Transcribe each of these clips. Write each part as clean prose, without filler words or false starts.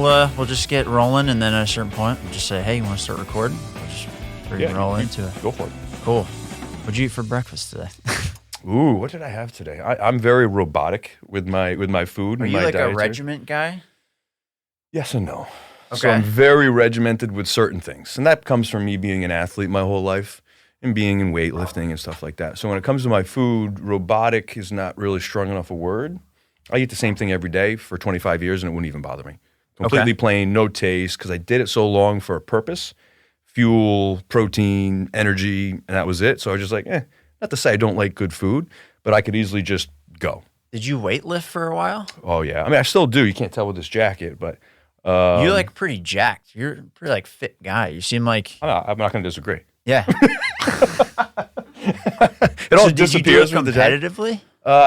We'll just get rolling, and then at a certain point, we'll just say, "Hey, you want to start recording?" We'll just roll into it. Go for it. Cool. What'd you eat for breakfast today? Ooh, what did I have today? I'm very robotic with my food. Are and you my like dietary. a regiment guy? Yes and no. Okay. So I'm very regimented with certain things, and that comes from me being an athlete my whole life and being in weightlifting and stuff like that. So when it comes to my food, robotic is not really strong enough a word. I eat the same thing every day for 25 years, and it wouldn't even bother me. Completely plain, no taste, because I did it so long for a purpose. Fuel, protein, energy, and that was it. So I was just like, not to say I don't like good food, but I could easily just go. Did you weightlift for a while? Oh, yeah. I mean, I still do. You can't tell with this jacket, but... You're like pretty jacked. You're a pretty like fit guy. You seem like... I'm not going to disagree. Yeah. It all disappears with the competitively?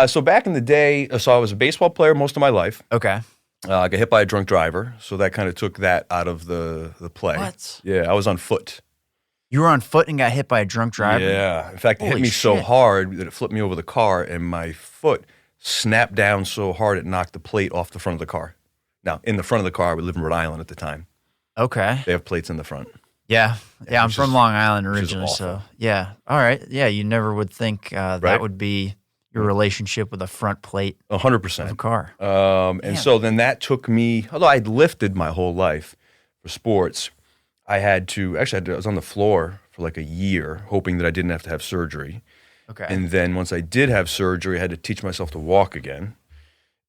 So back in the day, so I was a baseball player most of my life. Okay. I got hit by a drunk driver, so that kind of took that out of the play. What? Yeah, I was on foot. You were on foot and got hit by a drunk driver? Yeah. In fact, it hit me so hard that it flipped me over the car, and my foot snapped down so hard it knocked the plate off the front of the car. Now, in the front of the car, we live in Rhode Island at the time. Okay. They have plates in the front. Yeah. Yeah, I'm from Long Island originally, so yeah. All right. Yeah, you never would think that would be your relationship with a front plate 100%. of a car. And so then that took me, although I'd lifted my whole life for sports, I was on the floor for like a year, hoping that I didn't have to have surgery. Okay. And then once I did have surgery, I had to teach myself to walk again.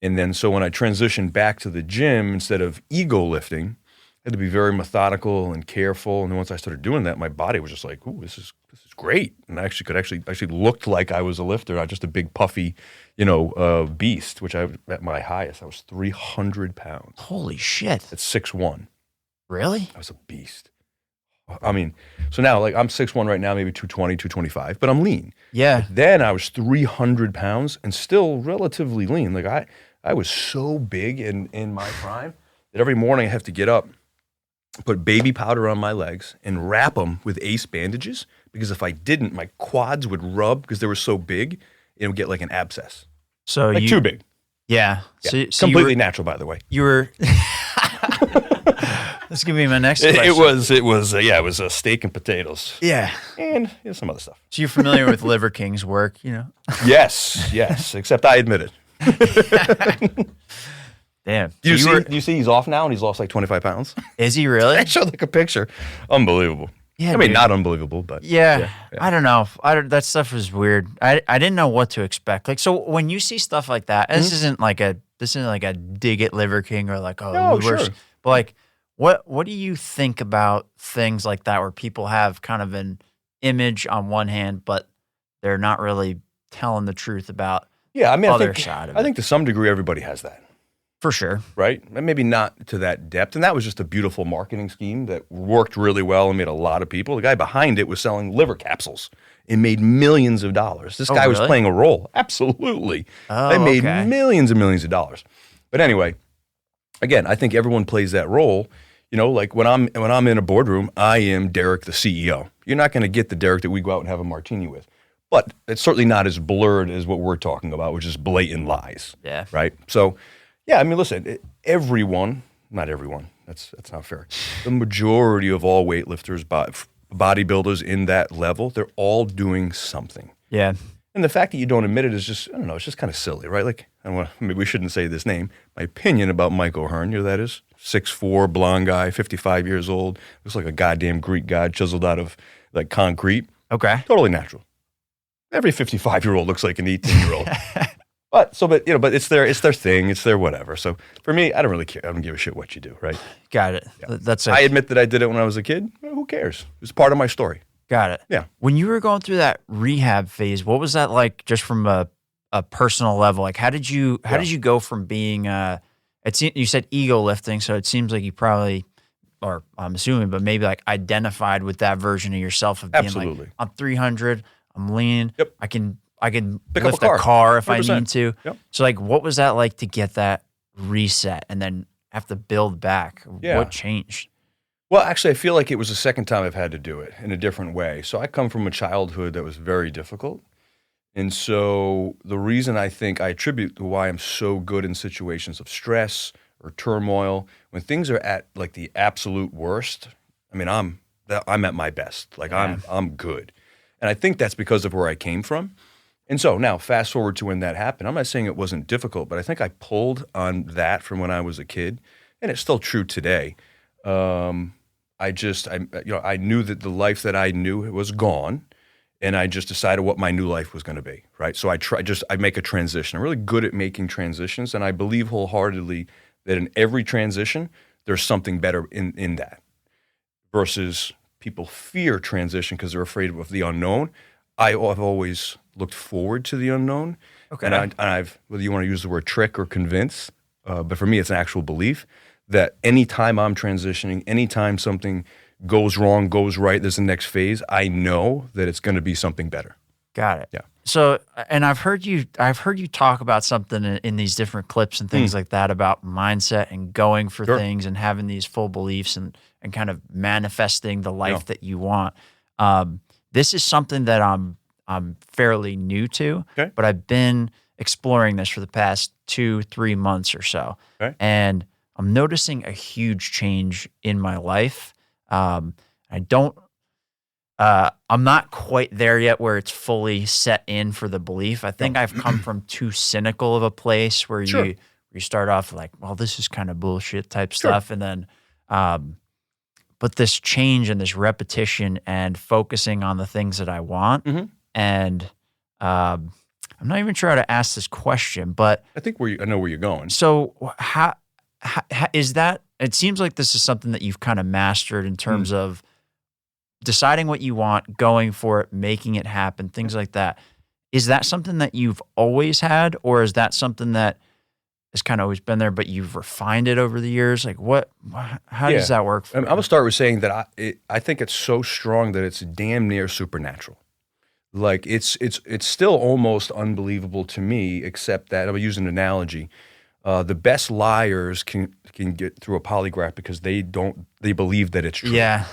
And then so when I transitioned back to the gym, instead of ego lifting, I had to be very methodical and careful. And then once I started doing that, my body was just like, ooh, this is great. And I actually looked like I was a lifter, not just a big puffy, beast, which at my highest, I was 300 pounds. Holy shit. At 6'1". Really? I was a beast. I mean, so now like I'm 6'1" right now, maybe 220, 225, but I'm lean. Yeah. But then I was 300 pounds and still relatively lean. Like I was so big in my prime that every morning I have to get up, put baby powder on my legs, and wrap them with ace bandages, because if I didn't, my quads would rub because they were so big, it would get like an abscess. So like too big. Yeah. So completely natural, by the way. You were... That's going to be my next question. It was steak and potatoes. Yeah. And some other stuff. So you're familiar with Liver King's work, Yes, except I admit it. Damn. Do you see he's off now and he's lost like 25 pounds? Is he really? I showed like a picture. Unbelievable. Yeah, I mean, not unbelievable, but. Yeah. I don't know. That stuff was weird. I didn't know what to expect. Like, so when you see stuff like that, this isn't like a dig at Liver King or like, sure. But like, what do you think about things like that where people have kind of an image on one hand, but they're not really telling the truth about other side of it? I think to some degree everybody has that. For sure. Right? And maybe not to that depth. And that was just a beautiful marketing scheme that worked really well and made a lot of people. The guy behind it was selling liver capsules and made millions of dollars. This guy was playing a role. Absolutely. They made millions and millions of dollars. But anyway, again, I think everyone plays that role. Like when I'm in a boardroom, I am Derik, the CEO. You're not going to get the Derik that we go out and have a martini with. But it's certainly not as blurred as what we're talking about, which is blatant lies. Yeah. Right? So, yeah, I mean, listen, everyone, not everyone, that's not fair. The majority of all weightlifters, bodybuilders in that level, they're all doing something. Yeah. And the fact that you don't admit it is just, I don't know, it's just kind of silly, right? Like, maybe we shouldn't say this name. My opinion about Mike O'Hearn, you know who that is? 6'4", blonde guy, 55 years old, looks like a goddamn Greek god chiseled out of like concrete. Okay. Totally natural. Every 55-year-old looks like an 18-year-old. But it's their thing, it's their whatever. So for me, I don't really care. I don't give a shit what you do, right? Got it. Yeah. I admit that I did it when I was a kid. Well, who cares? It's part of my story. Got it. Yeah. When you were going through that rehab phase, what was that like just from a personal level? Like how did you go from being you said ego lifting, so it seems like you probably, or I'm assuming, but maybe like identified with that version of yourself of being Absolutely. Like, I'm 300, I'm lean, Yep. I can Pick lift up a car if 100%. I need to. Yep. So like what was that like to get that reset and then have to build back? Yeah. What changed? Well, actually, I feel like it was the second time I've had to do it in a different way. So I come from a childhood that was very difficult. And so the reason I think I attribute to why I'm so good in situations of stress or turmoil, when things are at like the absolute worst, I mean, I'm at my best. Like I'm good. And I think that's because of where I came from. And so now fast forward to when that happened. I'm not saying it wasn't difficult, but I think I pulled on that from when I was a kid, and it's still true today. I knew that the life that I knew was gone, and I just decided what my new life was going to be, right? So I make a transition. I'm really good at making transitions, and I believe wholeheartedly that in every transition, there's something better in that. Versus people fear transition because they're afraid of the unknown. I've always looked forward to the unknown. Okay. And I've, whether you want to use the word trick or convince, but for me, it's an actual belief that anytime I'm transitioning, anytime something goes wrong, goes right, there's the next phase, I know that it's going to be something better. Got it. Yeah. So, and I've heard you talk about something in these different clips and things like that about mindset and going for things and having these full beliefs and kind of manifesting the life that you want. This is something that I'm fairly new to, but I've been exploring this for the past 2-3 months or so. Okay. And I'm noticing a huge change in my life. I'm not quite there yet where it's fully set in for the belief. I think I've come from too cynical of a place where you start off like, well, this is kind of bullshit type stuff. And then, but this change and this repetition and focusing on the things that I want. And I'm not even sure how to ask this question, but I think I know where you're going. So how is that? It seems like this is something that you've kind of mastered in terms of deciding what you want, going for it, making it happen, things like that. Is that something that you've always had, or is that something that has kind of always been there, but you've refined it over the years? Like how does that work for you? I'm going to start with saying that I think it's so strong that it's damn near supernatural. Like it's still almost unbelievable to me, except that, I'm going to use an analogy. The best liars can get through a polygraph because they believe that it's true. Yeah.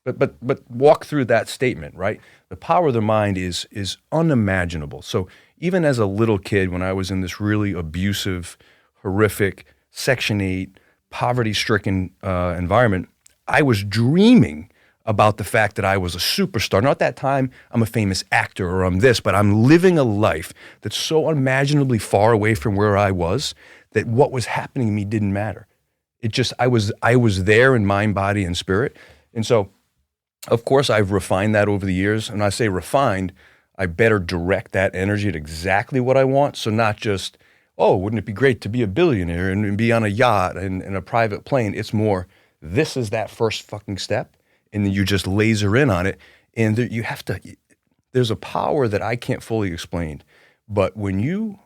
But walk through that statement, right? The power of the mind is unimaginable. So even as a little kid, when I was in this really abusive, horrific, Section 8, poverty-stricken environment, I was dreaming about the fact that I was a superstar. Not that time I'm a famous actor or I'm this, but I'm living a life that's so unimaginably far away from where I was that what was happening to me didn't matter. It just, I was there in mind, body, and spirit. And so, of course, I've refined that over the years. And when I say refined, I better direct that energy at exactly what I want. So not just, oh, wouldn't it be great to be a billionaire and be on a yacht and a private plane? It's more, this is that first fucking step. And then you just laser in on it. And there's a power that I can't fully explain. But when you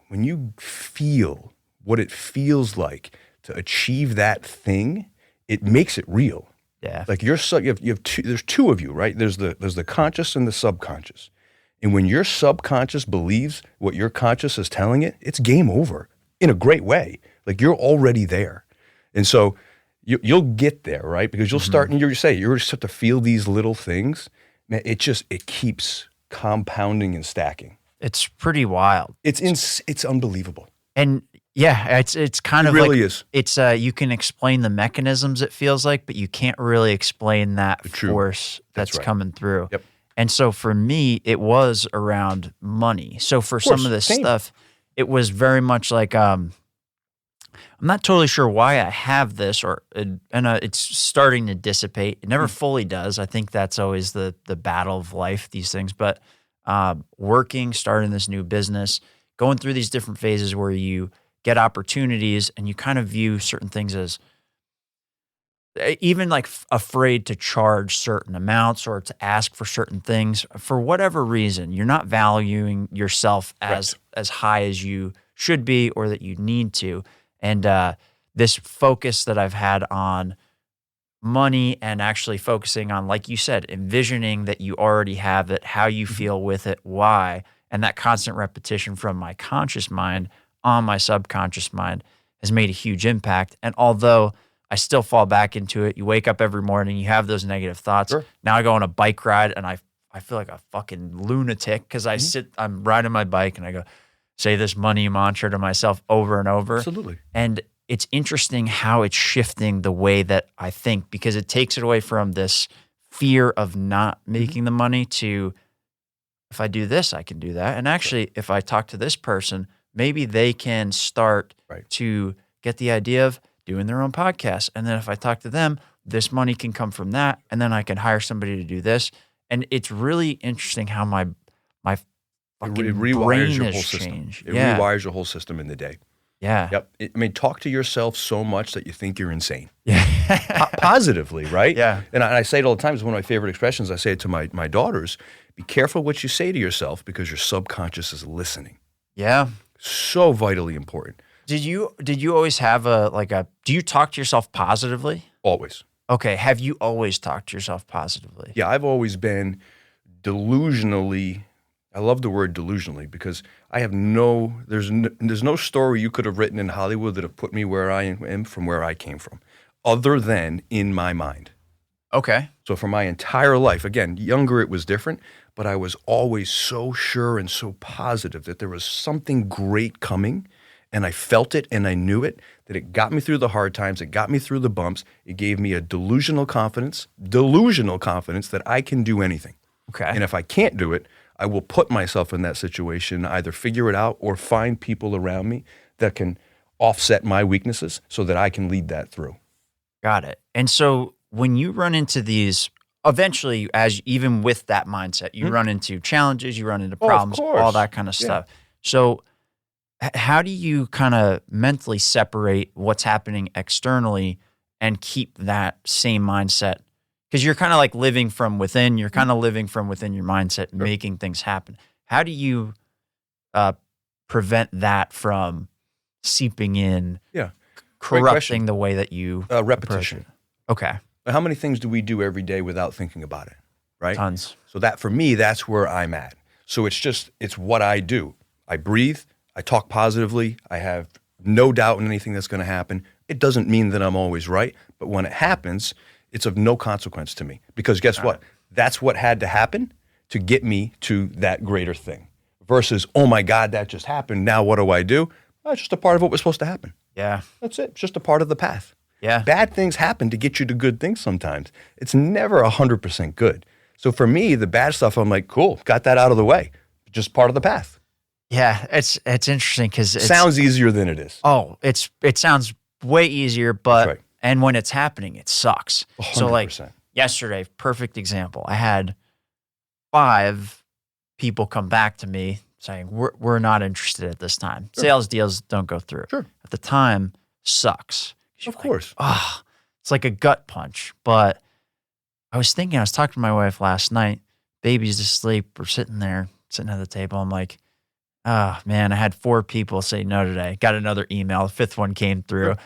feel what it feels like to achieve that thing, it makes it real. Yeah. Like you have two, there's two of you, right? There's the conscious and the subconscious. And when your subconscious believes what your conscious is telling it, it's game over in a great way. Like you're already there. And so you'll get there, right? Because you'll start, and you're just start to feel these little things. Man, it keeps compounding and stacking. It's pretty wild. It's unbelievable. And yeah, it's kind of really like, is. It's you can explain the mechanisms, it feels like, but you can't really explain that force that's right. coming through. Yep. And so for me, it was around money. So for some of this stuff, it was very much like, I'm not totally sure why I have this, and it's starting to dissipate. It never fully does. I think that's always the battle of life, these things. But working, starting this new business, going through these different phases where you get opportunities and you kind of view certain things as even like afraid to charge certain amounts or to ask for certain things for whatever reason. You're not valuing yourself as high as you should be or that you need to. And this focus that I've had on money and actually focusing on, like you said, envisioning that you already have it, how you feel with it, why, and that constant repetition from my conscious mind on my subconscious mind has made a huge impact. And although I still fall back into it, you wake up every morning, you have those negative thoughts. Sure. Now I go on a bike ride and I feel like a fucking lunatic because I'm riding my bike and I go say this money mantra to myself over and over. Absolutely. And it's interesting how it's shifting the way that I think, because it takes it away from this fear of not making the money to, if I do this, I can do that. And actually, if I talk to this person, maybe they can start to get the idea of doing their own podcast. And then if I talk to them, this money can come from that. And then I can hire somebody to do this. And it's really interesting how my fucking brain has changed. It rewires your whole system in the day. Yeah. Yep. I mean, talk to yourself so much that you think you're insane. Yeah. Positively, right? Yeah. And I say it all the time. It's one of my favorite expressions. I say it to my daughters. Be careful what you say to yourself because your subconscious is listening. Yeah. So vitally important. Did you always have do you talk to yourself positively? Always. Okay. Have you always talked to yourself positively? Yeah, I've always been delusionally. I love the word delusionally because I have there's no story you could have written in Hollywood that have put me where I am from where I came from, other than in my mind. Okay. So for my entire life, again, younger it was different, but I was always so sure and so positive that there was something great coming, and I felt it and I knew it, that it got me through the hard times, it got me through the bumps, it gave me a delusional confidence that I can do anything. Okay. And if I can't do it, I will put myself in that situation, either figure it out or find people around me that can offset my weaknesses so that I can lead that through. Got it. And so when you run into these, eventually, even with that mindset, you run into challenges, you run into problems, all that kind of stuff. So how do you kind of mentally separate what's happening externally and keep that same mindset? Because you're kind of like living from within. You're kind of living from within your mindset, making things happen. How do you prevent that from seeping in, corrupting the way that you repetition. Okay. How many things do we do every day without thinking about it, right? Tons. So that, for me, that's where I'm at. So it's what I do. I breathe. I talk positively. I have no doubt in anything that's going to happen. It doesn't mean that I'm always right, but when it happens, it's of no consequence to me because guess what? That's what had to happen to get me to that greater thing versus, oh my God, that just happened. Now what do I do? Well, it's just a part of what was supposed to happen. Yeah. That's it. It's just a part of the path. Yeah. Bad things happen to get you to good things sometimes. It's never 100% good. So for me, the bad stuff, I'm like, cool, got that out of the way. Just part of the path. Yeah. It's interesting because it sounds easier than it is. Oh, it sounds way easier, but That's right. And when it's happening, it sucks. 100%. So like yesterday, perfect example. I had 5 people come back to me saying, we're not interested at this time. Sure. Sales deals don't go through. Sure. At the time, sucks. Of course. It's like a gut punch. But I was talking to my wife last night, baby's asleep, we're sitting at the table. I'm like, oh man, I had 4 people say no today. Got another email. The 5th one came through. Sure.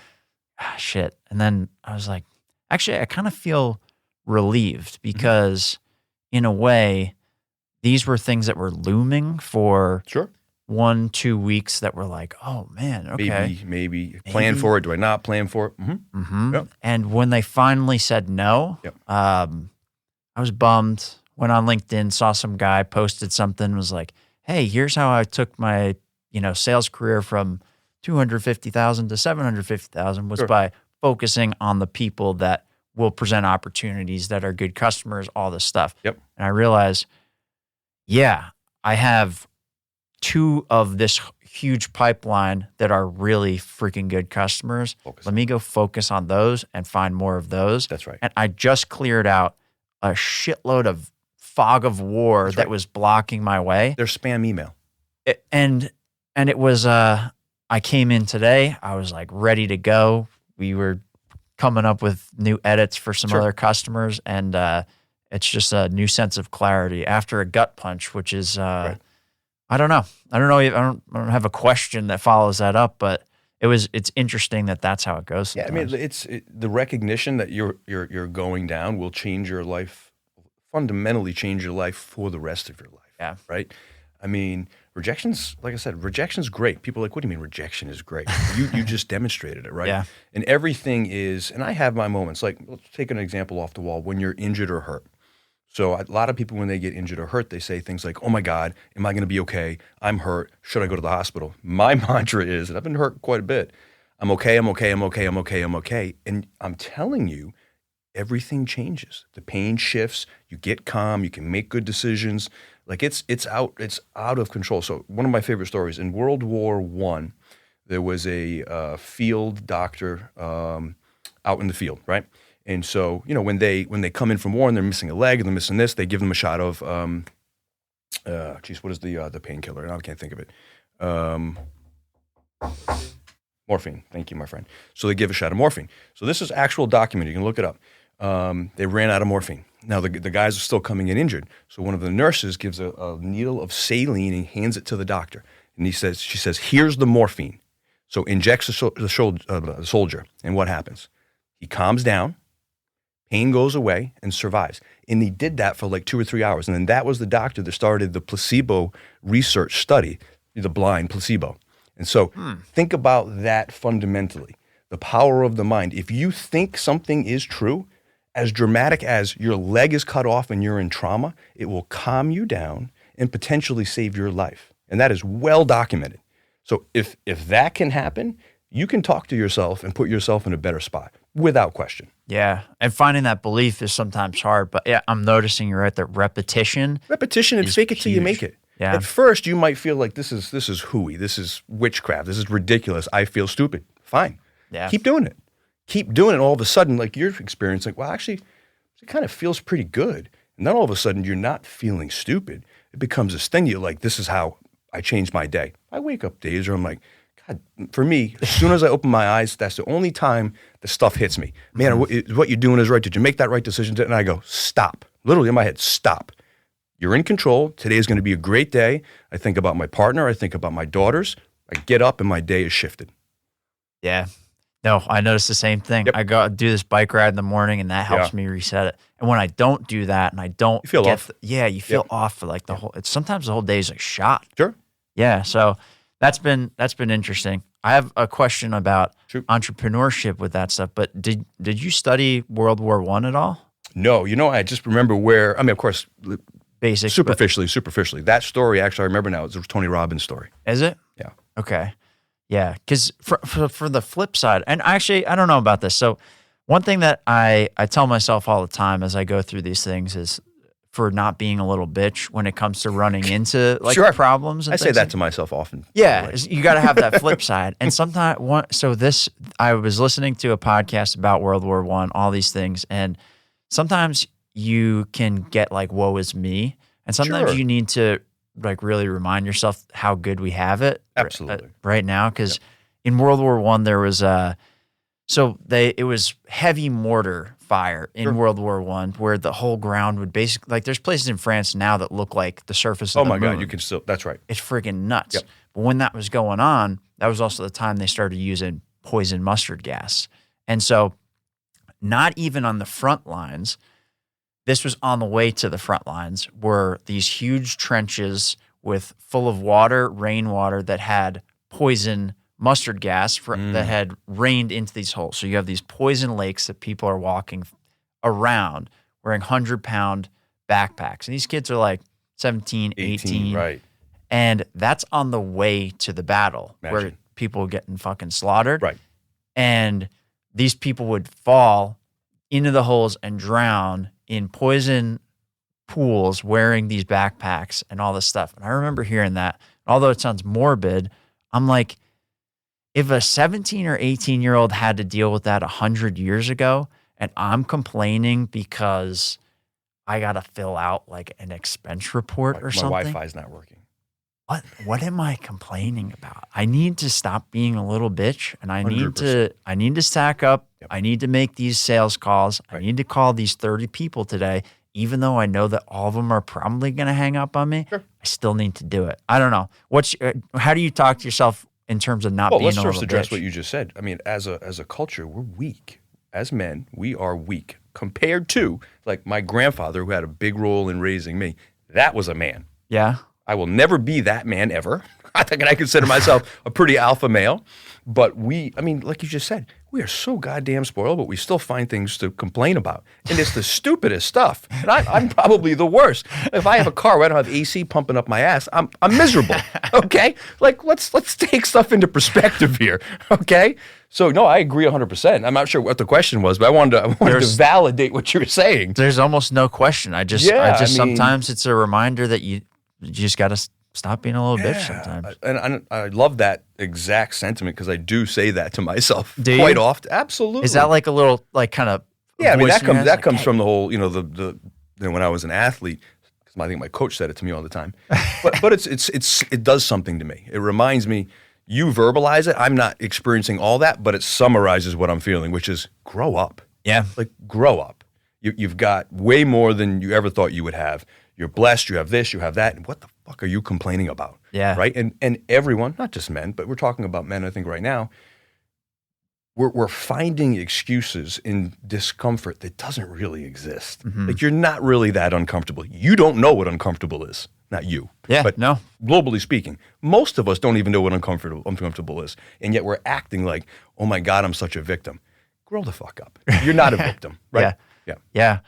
Shit. And then I was like, actually, I kind of feel relieved because in a way, these were things that were looming for 1-2 weeks that were like, oh man, okay. Maybe plan for it. Do I not plan for it? Mm-hmm. Mm-hmm. Yep. And when they finally said no, I was bummed. Went on LinkedIn, saw some guy posted something, was like, hey, here's how I took my, sales career from 250,000 to 750,000 was by focusing on the people that will present opportunities that are good customers, all this stuff. Yep. And I realized, I have 2 of this huge pipeline that are really freaking good customers. Let me go focus on those and find more of those. That's right. And I just cleared out a shitload of fog of war that was blocking my way. Their spam email. And it was, I came in today, I was like ready to go. We were coming up with new edits for some other customers, and it's just a new sense of clarity after a gut punch, which is, I don't know. I don't have a question that follows that up, but it's interesting that that's how it goes sometimes. Yeah, I mean, the recognition that you're going down will change your life, fundamentally change your life for the rest of your life. Yeah. Right? I mean, rejection's, like I said, rejection's great. People are like, what do you mean rejection is great? You just demonstrated it, right? Yeah. And everything is, and I have my moments, like let's take an example off the wall, when you're injured or hurt. So a lot of people, when they get injured or hurt, they say things like, oh my God, am I going to be okay? I'm hurt. Should I go to the hospital? My mantra is, and I've been hurt quite a bit, I'm okay, I'm okay, I'm okay, I'm okay, I'm okay. And I'm telling you, everything changes. The pain shifts. You get calm. You can make good decisions. Like it's out of control. So one of my favorite stories in World War I, there was a field doctor out in the field, right? And so when they come in from war and they're missing a leg and they're missing this, they give them a shot of what is the painkiller? Now I can't think of it. Morphine. Thank you, my friend. So they give a shot of morphine. So this is actual document. You can look it up. They ran out of morphine. Now the guys are still coming in injured. So one of the nurses gives a needle of saline and hands it to the doctor. And she says, here's the morphine. So injects the soldier. And what happens? He calms down, pain goes away, and survives. And he did that for like 2 or 3 hours. And then that was the doctor that started the placebo research study, the blind placebo. And so think about that fundamentally, the power of the mind. If you think something is true, as dramatic as your leg is cut off and you're in trauma, it will calm you down and potentially save your life. And that is well documented. So if that can happen, you can talk to yourself and put yourself in a better spot without question. Yeah. And finding that belief is sometimes hard, but yeah, I'm noticing you're right that repetition and fake it till you make it. Yeah. At first you might feel like this is hooey, this is witchcraft, this is ridiculous, I feel stupid. Fine. Yeah. Keep doing it. Keep doing it. All of a sudden, like your experience, like, well, actually, it kind of feels pretty good. And then all of a sudden, you're not feeling stupid. It becomes this thing. You're like, this is how I change my day. I wake up days where I'm like, God, for me, as soon as I open my eyes, that's the only time the stuff hits me. Man, what you're doing is right. Did you make that right decision? And I go, stop. Literally in my head, stop. You're in control. Today is going to be a great day. I think about my partner. I think about my daughters. I get up and my day is shifted. Yeah. No, I notice the same thing. Yep. I go do this bike ride in the morning, and that helps me reset it. And when I don't do that, and I don't, you feel off. You feel off for like the whole. Sometimes the whole day is like shot. Sure. Yeah. So that's been interesting. I have a question about entrepreneurship with that stuff. But did you study World War I at all? No. I just remember where. I mean, of course, basic, superficially. That story, actually, I remember now. It's a Tony Robbins story. Is it? Yeah. Okay. Yeah, because for the flip side, and actually, I don't know about this. So one thing that I tell myself all the time as I go through these things is for not being a little bitch when it comes to running into like problems. And I say that to myself often. Yeah, you got to have that flip side. And sometimes, I was listening to a podcast about World War I, all these things, and sometimes you can get like, woe is me. And sometimes you need to like really remind yourself how good we have it right now. Because in World War I, there was it was heavy mortar fire in World War I, where the whole ground would basically, like, there's places in France now that look like the surface of the moon. Oh my God, you can still, that's right. It's freaking nuts. Yep. But when that was going on, that was also the time they started using poison mustard gas. And so not even on the front lines, this was on the way to the front lines, were these huge trenches full of water, rainwater, that had poison mustard gas that had rained into these holes. So you have these poison lakes that people are walking around wearing 100-pound backpacks. And these kids are like 17, 18. Right. And that's on the way to the battle. Imagine. Where people are getting fucking slaughtered. Right. And these people would fall into the holes and drown in poison pools wearing these backpacks and all this stuff. And I remember hearing that. Although it sounds morbid, I'm like, if a 17 or 18-year-old had to deal with that 100 years ago, and I'm complaining because I got to fill out like an expense report or something. My Wi-Fi's not working. What am I complaining about? I need to stop being a little bitch, and I need 100%. to stack up. Yep. I need to make these sales calls. Right. I need to call these 30 people today, even though I know that all of them are probably going to hang up on me. Sure. I still need to do it. I don't know. How do you talk to yourself in terms of not being a little bitch? Let's first address what you just said. I mean, as a culture, we're weak. As men, we are weak compared to like my grandfather, who had a big role in raising me. That was a man. Yeah. I will never be that man ever. I think I consider myself a pretty alpha male, but like you just said, we are so goddamn spoiled, but we still find things to complain about. And it's the stupidest stuff. And I'm probably the worst. If I have a car where I don't have AC pumping up my ass, I'm miserable. Okay? Like, let's take stuff into perspective here. Okay? So, no, I agree 100%. I'm not sure what the question was, but I wanted to validate what you were saying. There's almost no question. Sometimes it's a reminder that you just got to stop being a little bitch sometimes. And I love that exact sentiment because I do say that to myself quite often. Absolutely. Is that like a little, like, kind of? Yeah, I mean, that comes from the whole, the when I was an athlete, because I think my coach said it to me all the time. But it does something to me. It reminds me, you verbalize it. I'm not experiencing all that, but it summarizes what I'm feeling, which is grow up. Yeah. Like, grow up. You've got way more than you ever thought you would have. You're blessed, you have this, you have that, and what the fuck are you complaining about? Yeah. Right? And everyone, not just men, but we're talking about men, I think, right now, we're finding excuses in discomfort that doesn't really exist. Mm-hmm. Like, you're not really that uncomfortable. You don't know what uncomfortable is. Not you. Yeah, but no. Globally speaking, most of us don't even know what uncomfortable is. And yet we're acting like, oh my God, I'm such a victim. Grow the fuck up. You're not a victim, right? Yeah.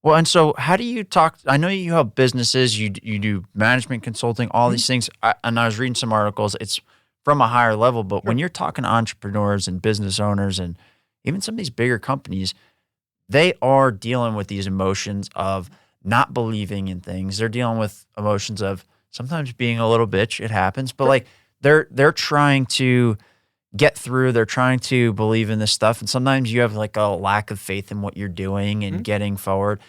Well, and so how do you talk? I know you help businesses, you do management consulting, all these things. And I was reading some articles. It's from a higher level, but when you're talking to entrepreneurs and business owners and even some of these bigger companies, they are dealing with these emotions of not believing in things. They're dealing with emotions of sometimes being a little bitch. It happens, but like they're trying to get through. They're trying to believe in this stuff. And sometimes you have like a lack of faith in what you're doing and getting forward.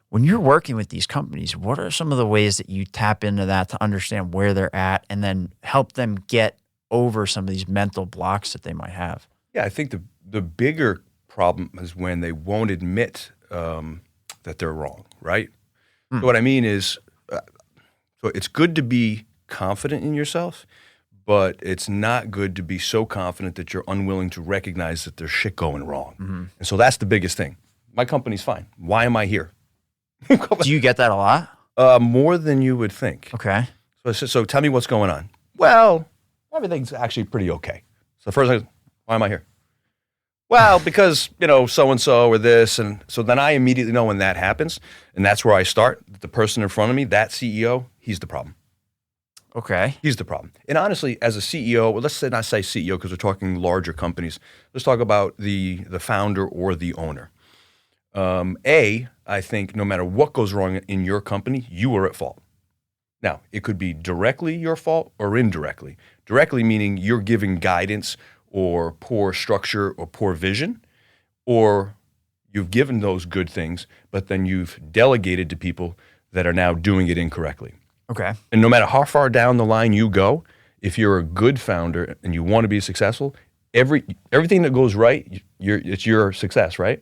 When you're working with these companies, what are some of the ways that you tap into that to understand where they're at and then help them get over some of ththese mental blocks that they might have? Yeah, I think the bigger problem is when they won't admit that they're wrong, right? So what I mean is, so it's good to be confident in yourself, but it's not good to be so confident that you're unwilling to recognize that there's shit going wrong. Mm-hmm. And so that's the biggest thing. My company's fine. Why am I here? Do you get that a lot? More than you would think. Okay. So tell me what's going on. Well, everything's actually pretty okay. So first, why am I here? Well, because, so-and-so or this. And so then I immediately know when that happens. And that's where I start. The person in front of me, that CEO, he's the problem. Okay. He's the problem. And honestly, as a CEO, well, let's not say CEO because we're talking larger companies. Let's talk about the founder or the owner. I think no matter what goes wrong in your company, you are at fault. Now, it could be directly your fault or indirectly. Directly meaning you're giving guidance or poor structure or poor vision, or you've given those good things, but then you've delegated to people that are now doing it incorrectly. Okay. And no matter how far down the line you go, if you're a good founder and you want to be successful, everything that goes right, it's your success, right?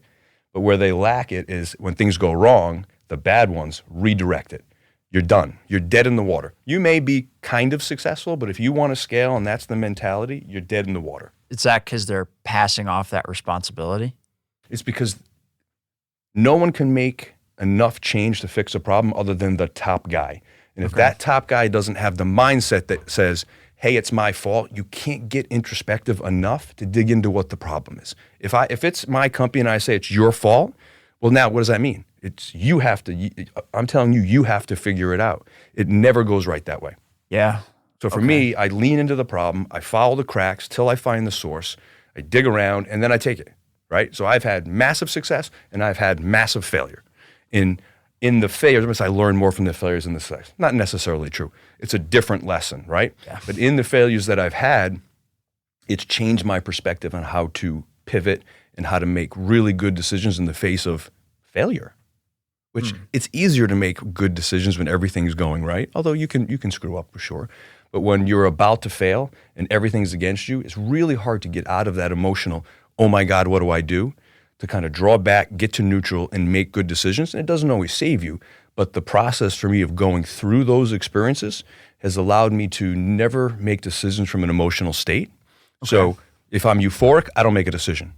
But where they lack it is when things go wrong, the bad ones redirect it. You're done. You're dead in the water. You may be kind of successful, but if you want to scale and that's the mentality, you're dead in the water. Is that because they're passing off that responsibility? It's because no one can make enough change to fix a problem other than the top guy. And if that top guy doesn't have the mindset that says, hey, it's my fault, you can't get introspective enough to dig into what the problem is. If it's my company and I say it's your fault, well, now what does that mean? I'm telling you, you have to figure it out. It never goes right that way. Yeah. So for me, I lean into the problem, I follow the cracks till I find the source, I dig around, and then I take it, right? So I've had massive success and I've had massive failure. In the failures, I learn more from the failures than the success. Not necessarily true. It's a different lesson, right? Yeah. But in the failures that I've had, it's changed my perspective on how to pivot and how to make really good decisions in the face of failure. Which it's easier to make good decisions when everything's going right, although you can screw up for sure. But when you're about to fail and everything's against you, it's really hard to get out of that emotional, oh my God, what do I do? To kind of draw back, get to neutral, and make good decisions. And it doesn't always save you, but the process for me of going through those experiences has allowed me to never make decisions from an emotional state. Okay. So if I'm euphoric, I don't make a decision.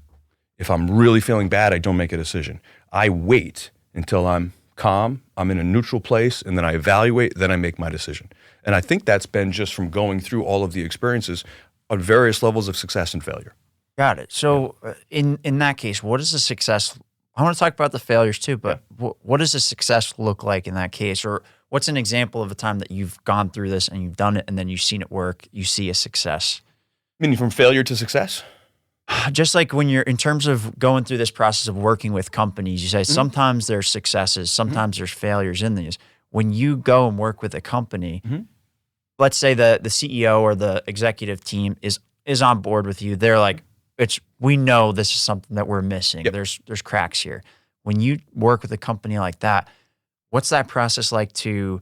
If I'm really feeling bad, I don't make a decision. I wait until I'm calm, I'm in a neutral place, and then I evaluate, then I make my decision. And I think that's been just from going through all of the experiences on various levels of success and failure. Got it. So in that case, what is the success? I want to talk about the failures too, but what does a success look like in that case? Or what's an example of a time that you've gone through this and you've done it and then you've seen it work, you see a success? Meaning from failure to success? Just like when you're in terms of going through this process of working with companies, you say sometimes there's successes, sometimes there's failures in these. When you go and work with a company, let's say the CEO or the executive team is on board with you. They're like, we know this is something that we're missing. Yep. There's cracks here. When you work with a company like that, what's that process like to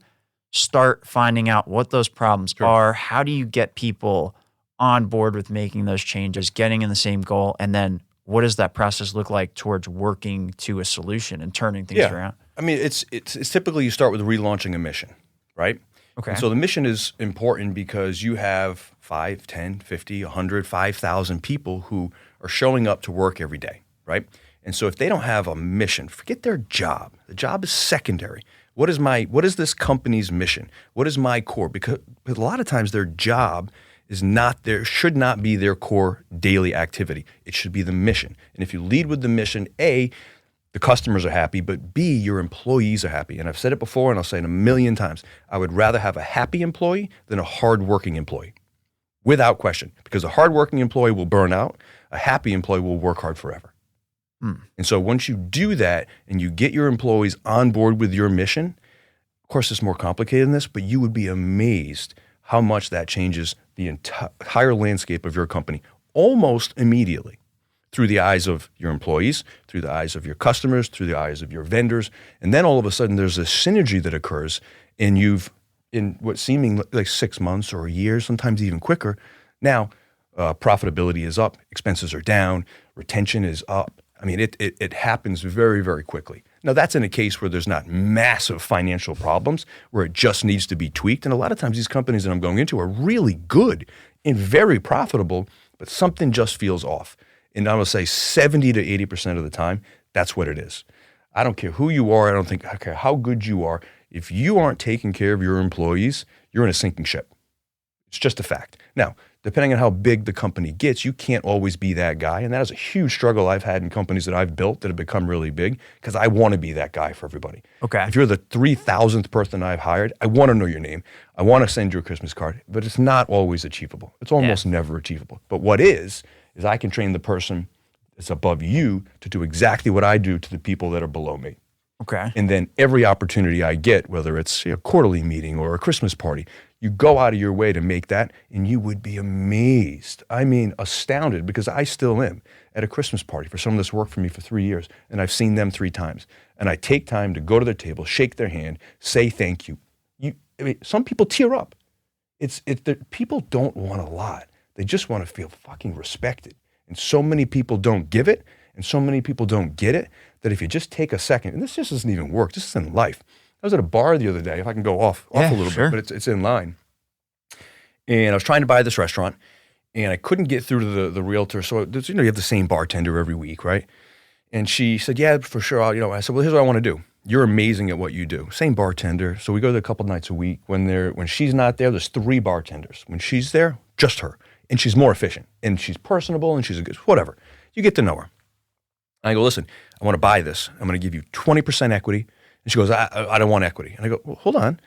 start finding out what those problems are? How do you get people on board with making those changes, getting in the same goal? And then what does that process look like towards working to a solution and turning things around? I mean, it's typically you start with relaunching a mission, right? Okay. And so the mission is important because you have 5, 10, 50, 100, 5,000 people who are showing up to work every day, right? And so if they don't have a mission, forget their job. The job is secondary. What is this company's mission? What is my core? Because a lot of times their job should not be their core daily activity. It should be the mission. And if you lead with the mission, A, the customers are happy, but B, your employees are happy. And I've said it before, and I'll say it a million times. I would rather have a happy employee than a hardworking employee, without question. Because a hardworking employee will burn out. A happy employee will work hard forever. And so once you do that and you get your employees on board with your mission, of course it's more complicated than this, but you would be amazed how much that changes the entire landscape of your company almost immediately. Through the eyes of your employees, through the eyes of your customers, through the eyes of your vendors. And then all of a sudden there's a synergy that occurs and in what seeming like 6 months or a year, sometimes even quicker, now profitability is up, expenses are down, retention is up. I mean, it happens very, very quickly. Now that's in a case where there's not massive financial problems, where it just needs to be tweaked. And a lot of times these companies that I'm going into are really good and very profitable, but something just feels off. And I'm going to say 70 to 80% of the time, that's what it is. I don't care who you are. I care how good you are. If you aren't taking care of your employees, you're in a sinking ship. It's just a fact. Now, depending on how big the company gets, you can't always be that guy. And that is a huge struggle I've had in companies that I've built that have become really big, because I want to be that guy for everybody. Okay. If you're the 3,000th person I've hired, I want to know your name. I want to send you a Christmas card, but it's not always achievable. It's almost never achievable. But what is I can train the person that's above you to do exactly what I do to the people that are below me. Okay. And then every opportunity I get, whether it's a quarterly meeting or a Christmas party, you go out of your way to make that, and you would be amazed. I mean, astounded, because I still am at a Christmas party for someone that's worked for me for 3 years, and I've seen them 3 times. And I take time to go to their table, shake their hand, say thank you. Some people tear up. People don't want a lot. They just want to feel fucking respected. And so many people don't give it, and so many people don't get it, that if you just take a second, and this just doesn't even work, this is in life. I was at a bar the other day, if I can go off a little bit, but it's in line. And I was trying to buy this restaurant, and I couldn't get through to the realtor. So, you have the same bartender every week, right? And she said, yeah, for sure. I said, well, here's what I want to do. You're amazing at what you do. Same bartender. So we go there a couple nights a week. When she's not there, there's 3 bartenders. When she's there, just her. And she's more efficient, and she's personable, and she's a good, whatever. You get to know her. I go, listen, I want to buy this. I'm going to give you 20% equity. And she goes, I don't want equity. And I go, well, hold on.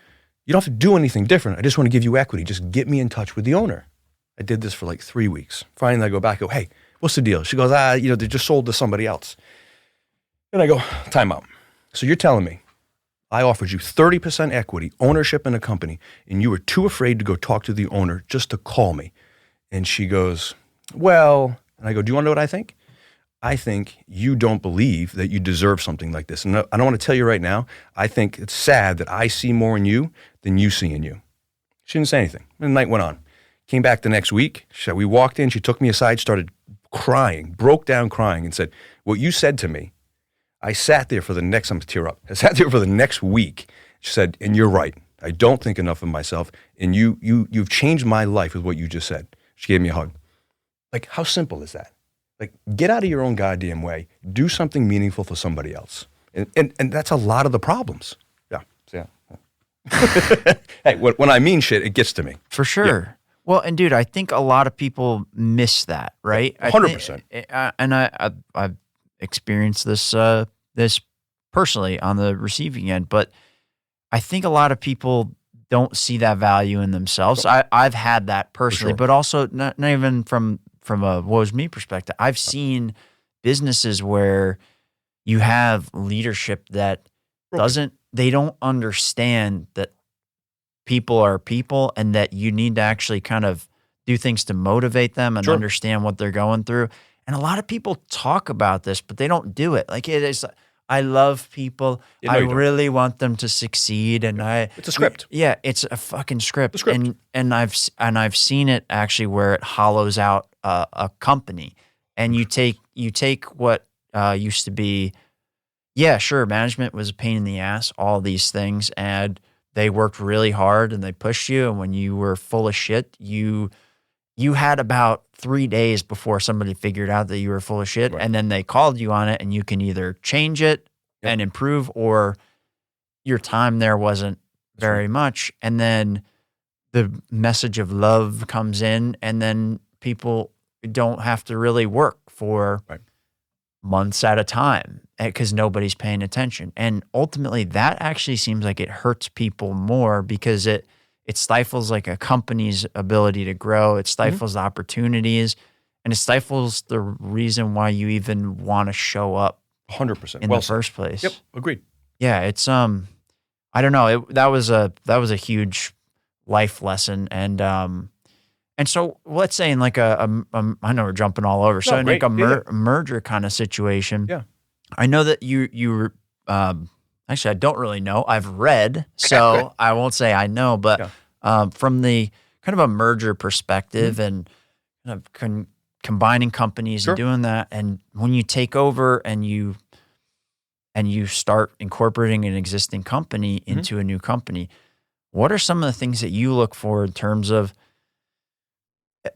You don't have to do anything different. I just want to give you equity. Just get me in touch with the owner. I did this for like 3 weeks. Finally, I go back, I go, hey, what's the deal? She goes, they just sold to somebody else. And I go, time out. So you're telling me I offered you 30% equity, ownership in a company, and you were too afraid to go talk to the owner just to call me. And she goes, well, and I go, do you want to know what I think? I think you don't believe that you deserve something like this. And I don't want to tell you right now, I think it's sad that I see more in you than you see in you. She didn't say anything. And the night went on. Came back the next week. We walked in, she took me aside, started crying, broke down crying, and said, what you said to me, I sat there for the next, I'm going to tear up. I sat there for the next week. She said, and you're right. I don't think enough of myself. And you've changed my life with what you just said. She gave me a hug. Like, how simple is that? Like, get out of your own goddamn way. Do something meaningful for somebody else. And that's a lot of the problems. Yeah. So, yeah. Hey, when I mean shit, it gets to me. For sure. Yeah. Well, and dude, I think a lot of people miss that, right? 100%. And I've experienced this personally on the receiving end, but I think a lot of people don't see that value in themselves. I've had that personally, but also not even from a woe is me perspective. I've seen businesses where you have leadership that they don't understand that people are people and that you need to actually kind of do things to motivate them and understand what they're going through. And a lot of people talk about this, but they don't do it. Like it is, I love people. I really want them to succeed. And it's a script. Yeah, it's a fucking script. And I've seen it actually where it hollows out a company. And you take what used to be, yeah, sure, management was a pain in the ass, all these things, and they worked really hard and they pushed you. And when you were full of shit, you had about 3 days before somebody figured out that you were full of shit. And then they called you on it, and you can either change it and improve, or your time there wasn't very much. And then the message of love comes in, and then people don't have to really work for months at a time because nobody's paying attention. And ultimately, that actually seems like it hurts people more because it stifles like a company's ability to grow. It stifles the opportunities, and it stifles the reason why you even want to show up 100% in the first place. Yep, agreed. Yeah, it's I don't know. That was a huge life lesson, and so let's say in like I know we're jumping all over. So in like a merger kind of situation, I know that you were actually I don't really know. I've read, so I won't say I know, but from the kind of a merger perspective and kind of combining companies and doing that, and when you take over and you start incorporating an existing company into a new company, what are some of the things that you look for in terms of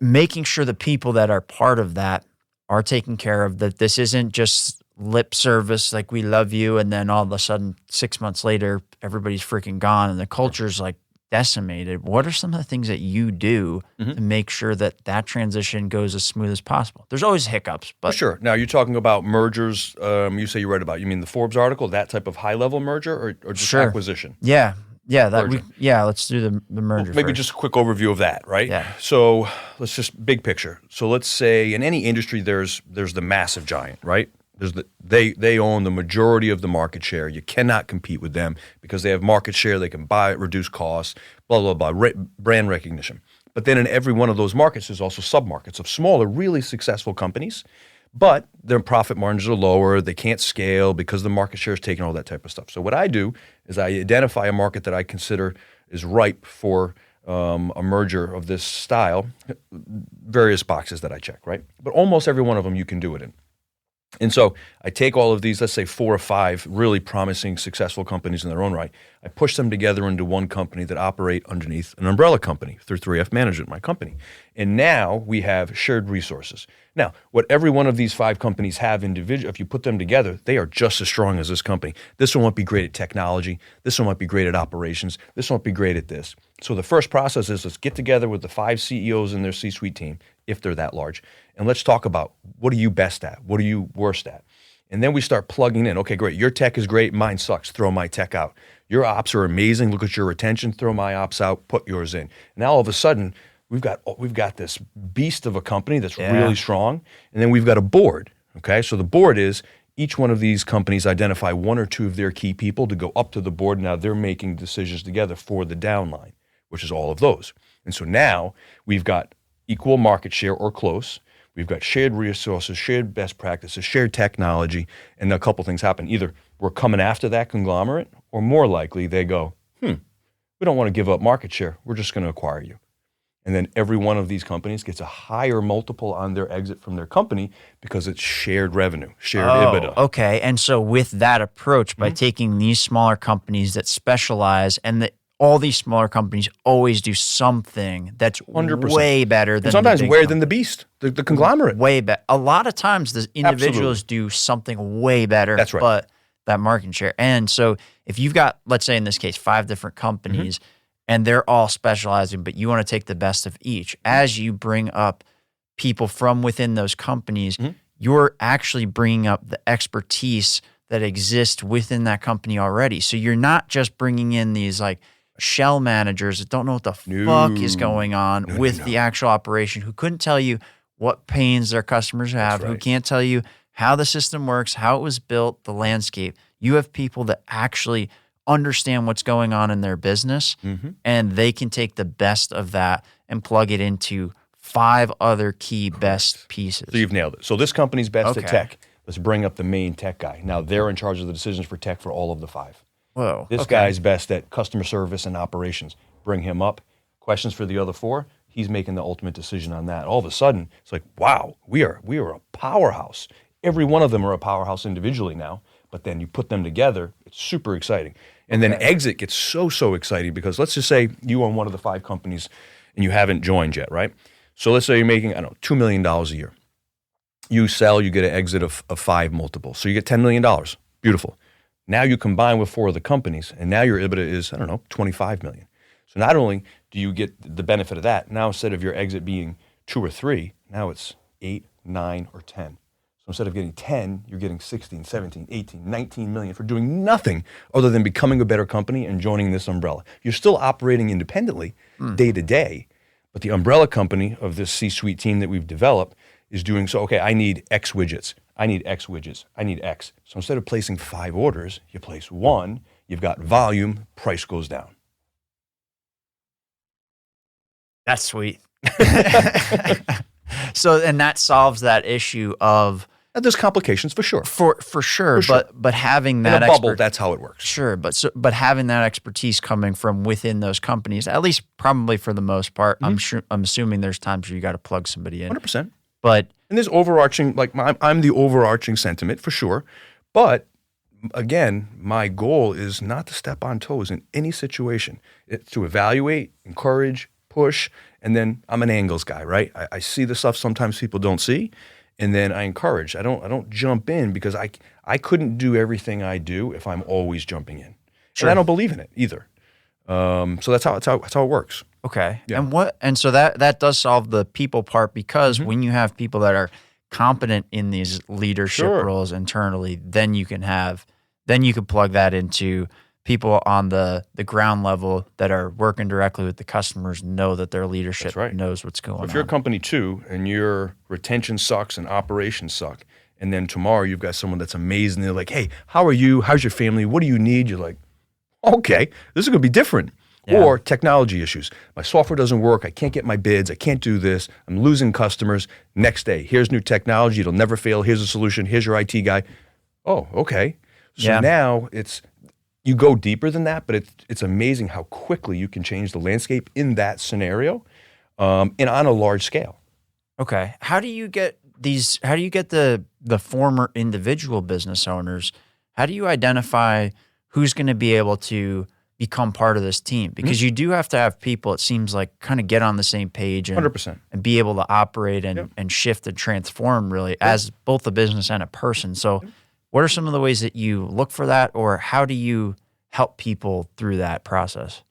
making sure the people that are part of that are taken care of, that this isn't just lip service, like we love you, and then all of a sudden 6 months later, everybody's freaking gone and the culture's like decimated. What are some of the things that you do to make sure that transition goes as smooth as possible? There's always hiccups, but for sure. Now you're talking about mergers. You say you read about. You mean the Forbes article? That type of high level merger, or just acquisition? Yeah. Let's do the merger. Well, maybe first. just a quick overview of that, right? Yeah. So let's just big picture. So let's say in any industry, there's the massive giant, right? They own the majority of the market share. You cannot compete with them because they have market share. They can buy it, reduce costs, blah blah blah, brand recognition. But then in every one of those markets, there's also submarkets of smaller, really successful companies, but their profit margins are lower. They can't scale because the market share is taking all that type of stuff. So what I do is I identify a market that I consider is ripe for a merger of this style, various boxes that I check, right? But almost every one of them you can do it in. And so I take all of these, let's say 4 or 5 really promising, successful companies in their own right. I push them together into one company that operate underneath an umbrella company through 3F Management, my company. And now we have shared resources. Now, what every one of these 5 companies have individually, if you put them together, they are just as strong as this company. This one might be great at technology. This one might be great at operations. This one might be great at this. So the first process is let's get together with the 5 CEOs and their C-suite team, if they're that large, and let's talk about what are you best at? What are you worst at? And then we start plugging in. Okay, great. Your tech is great. Mine sucks. Throw my tech out. Your ops are amazing. Look at your retention. Throw my ops out. Put yours in. Now all of a sudden, we've got this beast of a company that's really strong, and then we've got a board. Okay, so the board is each one of these companies identify 1 or 2 of their key people to go up to the board. Now they're making decisions together for the downline, which is all of those. And so now we've got equal market share or close. We've got shared resources, shared best practices, shared technology, and a couple things happen. Either we're coming after that conglomerate, or more likely they go, we don't want to give up market share. We're just going to acquire you. And then every one of these companies gets a higher multiple on their exit from their company because it's shared revenue, shared EBITDA. Okay. And so with that approach, by taking these smaller companies that specialize, and all these smaller companies always do something that's 100%. Way better than, and sometimes way than the beast, the conglomerate. Way better. A lot of times the individuals do something way better. That's right. But that market share. And so if you've got, let's say in this case, 5 different companies and they're all specializing, but you want to take the best of each, as you bring up people from within those companies, you're actually bringing up the expertise that exists within that company already. So you're not just bringing in these like shell managers that don't know what the fuck is going on with the actual operation, who couldn't tell you what pains their customers have, who can't tell you how the system works, how it was built, the landscape. You have people that actually understand what's going on in their business, and they can take the best of that and plug it into 5 other key best pieces. So you've nailed it. So this company's best at tech. Let's bring up the main tech guy. Now they're in charge of the decisions for tech for all of the 5. Whoa. This guy's best at customer service and operations. Bring him up. Questions for the other 4. He's making the ultimate decision on that. All of a sudden, it's like, wow, we are a powerhouse. Every one of them are a powerhouse individually now, but then you put them together, it's super exciting. And then exit gets so exciting, because let's just say you own one of the 5 companies and you haven't joined yet, right? So let's say you're making, I don't know, $2 million a year. You sell, you get an exit of 5 multiples. So you get $10 million. Beautiful. Now you combine with 4 of the companies, and now your EBITDA is, I don't know, $25 million. So not only do you get the benefit of that, now instead of your exit being 2 or 3, now it's 8, 9, or 10. So instead of getting 10, you're getting 16, 17, 18, 19 million for doing nothing other than becoming a better company and joining this umbrella. You're still operating independently day to day, but the umbrella company of this C-suite team that we've developed is doing so. Okay, I need X widgets. I need X widgets. I need X. So instead of placing 5 orders, you place 1. You've got volume. Price goes down. That's sweet. So, and that solves that issue of. There's complications for sure. For sure. But having that in a bubble, that's how it works. Sure, but having that expertise coming from within those companies, at least probably for the most part, I'm assuming there's times where you got to plug somebody in. 100%. But and there's overarching, like I'm the overarching sentiment for sure. But again, my goal is not to step on toes in any situation. It's to evaluate, encourage, push, and then I'm an angles guy, right? I see the stuff sometimes people don't see, and then I encourage. I don't jump in, because I couldn't do everything I do if I'm always jumping in. Sure. And I don't believe in it either. So that's how it works. Okay. Yeah. And so that does solve the people part, because when you have people that are competent in these leadership roles internally, then you can plug that into people on the ground level that are working directly with the customers, know that their leadership knows what's going on. If you're a company too, and your retention sucks and operations suck, and then tomorrow you've got someone that's amazing, they're like, hey, how are you? How's your family? What do you need? You're like, okay, this is going to be different. Yeah. Or technology issues. My software doesn't work. I can't get my bids. I can't do this. I'm losing customers. Next day, here's new technology. It'll never fail. Here's a solution. Here's your IT guy. Oh, okay. So now you go deeper than that, but it's amazing how quickly you can change the landscape in that scenario, and on a large scale. Okay. How do you get the former individual business owners? How do you identify who's going to be able to become part of this team? Because you do have to have people, it seems like, kind of get on the same page and 100%. And be able to operate and shift and transform really as both a business and a person. So what are some of the ways that you look for that, or how do you help people through that process?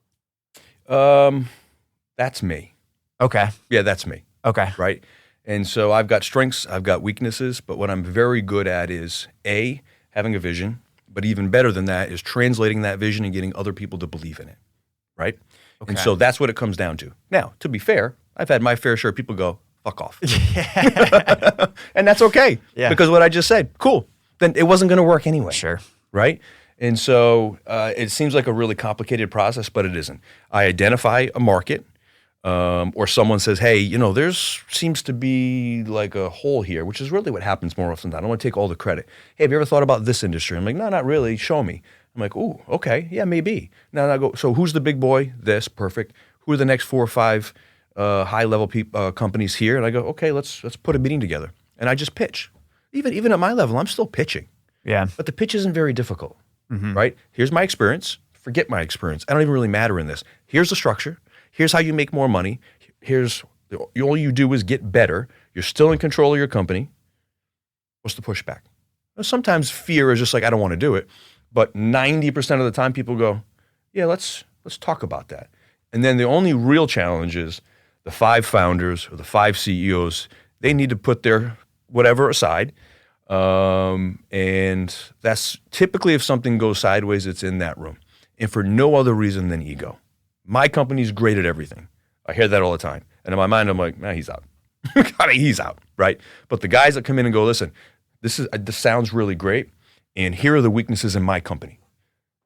That's me. Okay. Yeah, that's me. Okay. Right? And so I've got strengths, I've got weaknesses, but what I'm very good at is A, having a vision, but even better than that is translating that vision and getting other people to believe in it, right? Okay. And so that's what it comes down to. Now, to be fair, I've had my fair share of people go, fuck off. And that's okay, because what I just said, cool, then it wasn't going to work anyway. Sure. Right? And so it seems like a really complicated process, but it isn't. I identify a market, or someone says, hey, there's seems to be like a hole here, which is really what happens more often than not. I don't want to take all the credit. Hey, have you ever thought about this industry? I'm like, no, not really. Show me. I'm like, ooh, okay, yeah, maybe. Now I go, so who's the big boy? This, perfect. Who are the next 4 or 5 high-level companies here? And I go, okay, let's put a meeting together. And I just pitch. Even at my level, I'm still pitching. Yeah. But the pitch isn't very difficult, right? Here's my experience. Forget my experience. I don't even really matter in this. Here's the structure. Here's how you make more money. All you do is get better. You're still in control of your company. What's the pushback? Sometimes fear is just like, I don't want to do it. But 90% of the time people go, yeah, let's talk about that. And then the only real challenge is the 5 founders or the 5 CEOs, they need to put their whatever aside. And that's typically if something goes sideways, it's in that room. And for no other reason than ego. My company's great at everything. I hear that all the time. And in my mind, I'm like, he's out. He's out, right? But the guys that come in and go, listen, this sounds really great, and here are the weaknesses in my company.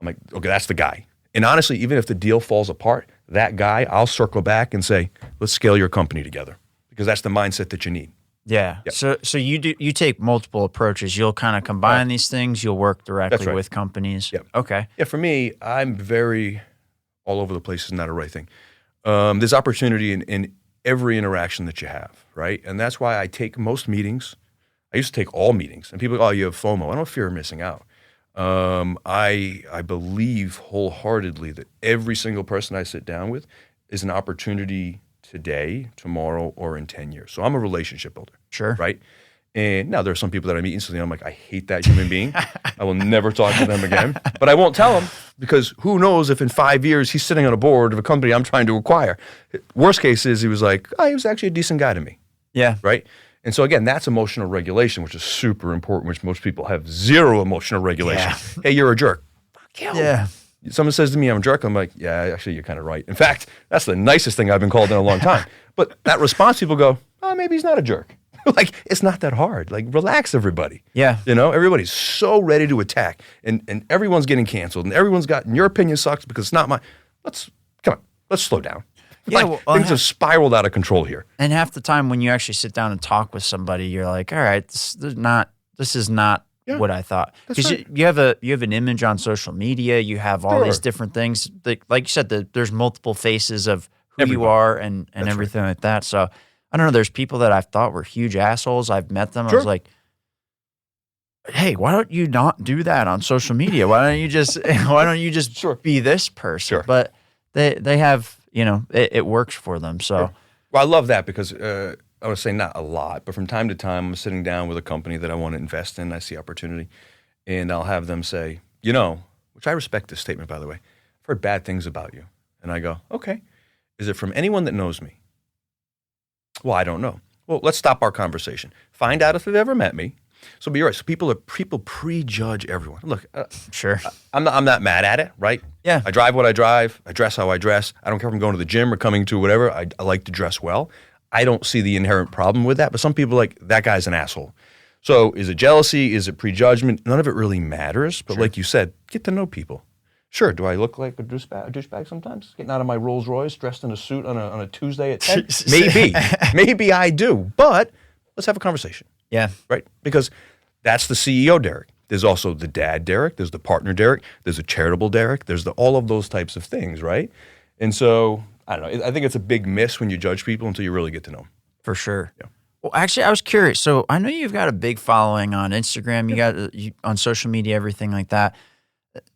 I'm like, okay, that's the guy. And honestly, even if the deal falls apart, that guy, I'll circle back and say, let's scale your company together, because that's the mindset that you need. Yeah. Yep. So you take multiple approaches. You'll kind of combine these things. You'll work directly with companies. Yep. Okay. Yeah. For me, I'm very all over the place is not a right thing. There's opportunity in every interaction that you have, right? And that's why I take most meetings. I used to take all meetings, and people go, oh, you have FOMO. I don't fear missing out. I believe wholeheartedly that every single person I sit down with is an opportunity today, tomorrow, or in 10 years. So I'm a relationship builder. Sure. Right? And now there are some people that I meet instantly. I'm like, I hate that human being. I will never talk to them again. But I won't tell him, because who knows if in 5 years he's sitting on a board of a company I'm trying to acquire. Worst case is he was like, oh, he was actually a decent guy to me. Yeah. Right? And so again, that's emotional regulation, which is super important, which most people have zero emotional regulation. Yeah. Hey, you're a jerk. Fuck you. Yeah. Someone says to me, I'm a jerk. I'm like, yeah, actually, you're kind of right. In fact, that's the nicest thing I've been called in a long time. But that response, people go, oh, maybe he's not a jerk. Like, it's not that hard. Like, relax, everybody. Yeah. You know, everybody's so ready to attack, and everyone's getting canceled, and everyone's got, and your opinion sucks because it's not mine. Let's slow down. Yeah, like, things have spiraled out of control here. And half the time when you actually sit down and talk with somebody, you're like, all right, this is not what I thought. Because you have an image on social media, you have all these different things. Like you said, there's multiple faces of who you are and everything like that. So I don't know, there's people that I've thought were huge assholes. I've met them. I was like, hey, why don't you not do that on social media? Why don't you just be this person? Sure. But they have, it works for them. So Well, I love that because I would say not a lot, but from time to time I'm sitting down with a company that I want to invest in. I see opportunity, and I'll have them say, which I respect this statement, by the way, I've heard bad things about you. And I go, okay, is it from anyone that knows me? Well, I don't know. Well, let's stop our conversation. Find out if they've ever met me. So, but you're right. So people prejudge everyone. Look, sure, I'm not mad at it, right? Yeah. I drive what I drive. I dress how I dress. I don't care if I'm going to the gym or coming to whatever. I like to dress well. I don't see the inherent problem with that. But some people are like, that guy's an asshole. So is it jealousy? Is it prejudgment? None of it really matters. But like you said, get to know people. Sure. Do I look like a douchebag sometimes? Getting out of my Rolls Royce, dressed in a suit on a Tuesday at 10? Maybe. Maybe I do. But let's have a conversation. Yeah. Right? Because that's the CEO Derik. There's also the dad Derik. There's the partner Derik. There's a charitable Derik. There's all of those types of things, right? And so, I don't know. I think it's a big miss when you judge people until you really get to know them. For sure. Yeah. Well, actually, I was curious. So I know you've got a big following on Instagram. You got on social media, everything like that.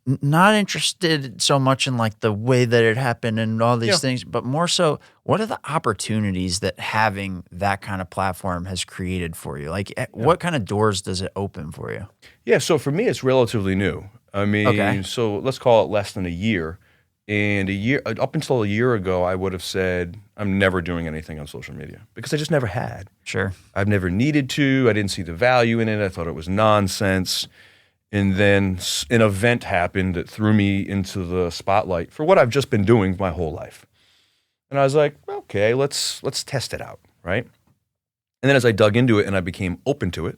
Not interested so much in like the way that it happened and all these things, but more so, what are the opportunities that having that kind of platform has created for you? Like, what kind of doors does it open for you? Yeah, so for me, it's relatively new. I mean, so let's call it less than a year. And up until a year ago, I would have said, I'm never doing anything on social media because I just never had. Sure. I've never needed to. I didn't see the value in it. I thought it was nonsense. And then an event happened that threw me into the spotlight for what I've just been doing my whole life. And I was like, okay, let's test it out, right? And then as I dug into it and I became open to it,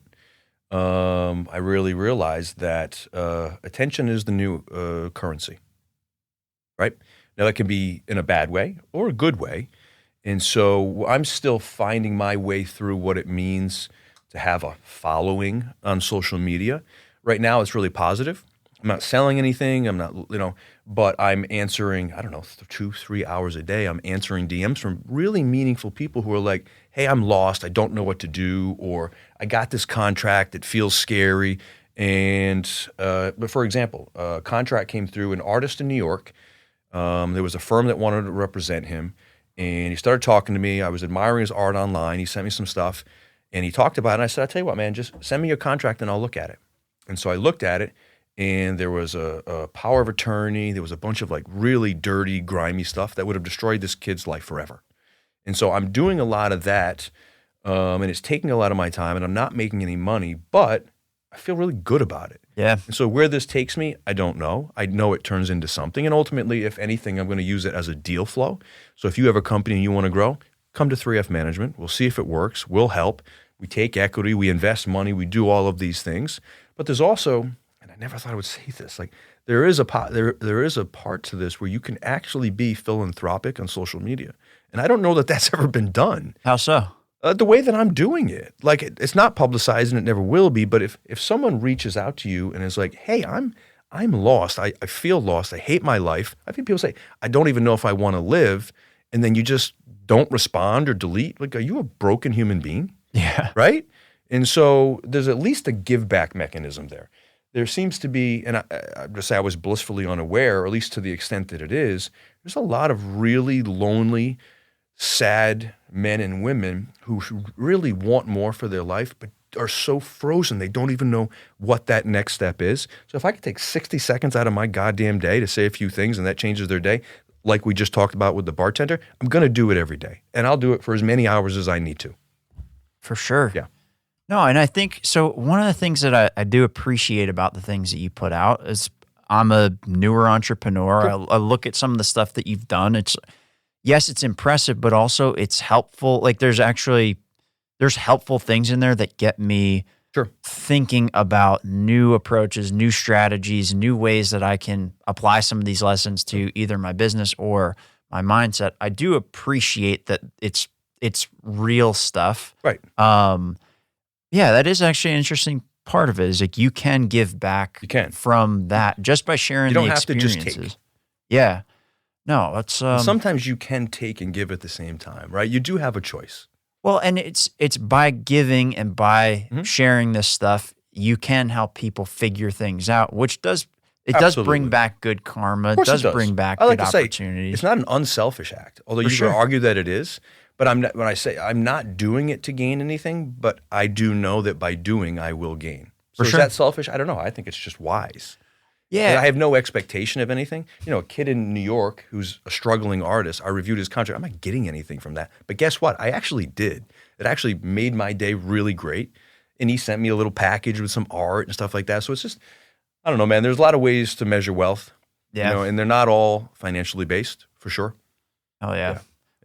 I really realized that attention is the new currency, right? Now that can be in a bad way or a good way. And so I'm still finding my way through what it means to have a following on social media. Right now, it's really positive. I'm not selling anything. I'm not, but I'm answering, 2-3 hours a day. I'm answering DMs from really meaningful people who are like, hey, I'm lost. I don't know what to do. Or I got this contract. It feels scary. And, but for example, a contract came through, an artist in New York. There was a firm that wanted to represent him. And he started talking to me. I was admiring his art online. He sent me some stuff. And he talked about it. And I said, I'll tell you what, man, just send me your contract and I'll look at it. And so I looked at it, and there was a power of attorney. There was a bunch of like really dirty, grimy stuff that would have destroyed this kid's life forever. And so I'm doing a lot of that, and it's taking a lot of my time, and I'm not making any money, but I feel really good about it. Yeah. And so where this takes me, I don't know. I know it turns into something, and ultimately, if anything, I'm going to use it as a deal flow. So if you have a company and you want to grow, come to 3F Management. We'll see if it works. We'll help. We take equity. We invest money. We do all of these things. But there's also, and I never thought I would say this, like there is a part to this where you can actually be philanthropic on social media. And I don't know that that's ever been done. How so? The way that I'm doing it. Like it's not publicized and it never will be, but if someone reaches out to you and is like, hey, I'm lost. I feel lost. I hate my life. I've seen people say, I don't even know if I want to live. And then you just don't respond or delete. Like, are you a broken human being? Yeah. Right? And so there's at least a give back mechanism there. There seems to be, and I just say I was blissfully unaware, or at least to the extent that it is, there's a lot of really lonely, sad men and women who really want more for their life, but are so frozen they don't even know what that next step is. So if I could take 60 seconds out of my goddamn day to say a few things and that changes their day, like we just talked about with the bartender, I'm going to do it every day. And I'll do it for as many hours as I need to. For sure. Yeah. No, and I think, so one of the things that I do appreciate about the things that you put out is I'm a newer entrepreneur. I look at some of the stuff that you've done. Yes, it's impressive, but also it's helpful. Like there's helpful things in there that get me thinking about new approaches, new strategies, new ways that I can apply some of these lessons to either my business or my mindset. I do appreciate that it's real stuff. Right. Yeah, that is actually an interesting part of it is like you can give back from that just by sharing the experiences. You don't have to just take. Yeah. No, that's sometimes you can take and give at the same time, right? You do have a choice. Well, and it's by giving and by sharing this stuff, you can help people figure things out, which does bring back good karma. It does bring back good opportunities. It's not an unselfish act, although you could argue that it is. But when I say I'm not doing it to gain anything, but I do know that by doing, I will gain. So is that selfish? I don't know. I think it's just wise. Yeah. And I have no expectation of anything. You know, a kid in New York who's a struggling artist, I reviewed his contract. I'm not getting anything from that. But guess what? I actually did. It actually made my day really great. And he sent me a little package with some art and stuff like that. So it's just, I don't know, man. There's a lot of ways to measure wealth. Yeah. You know, and they're not all financially based, for sure. Oh, yeah.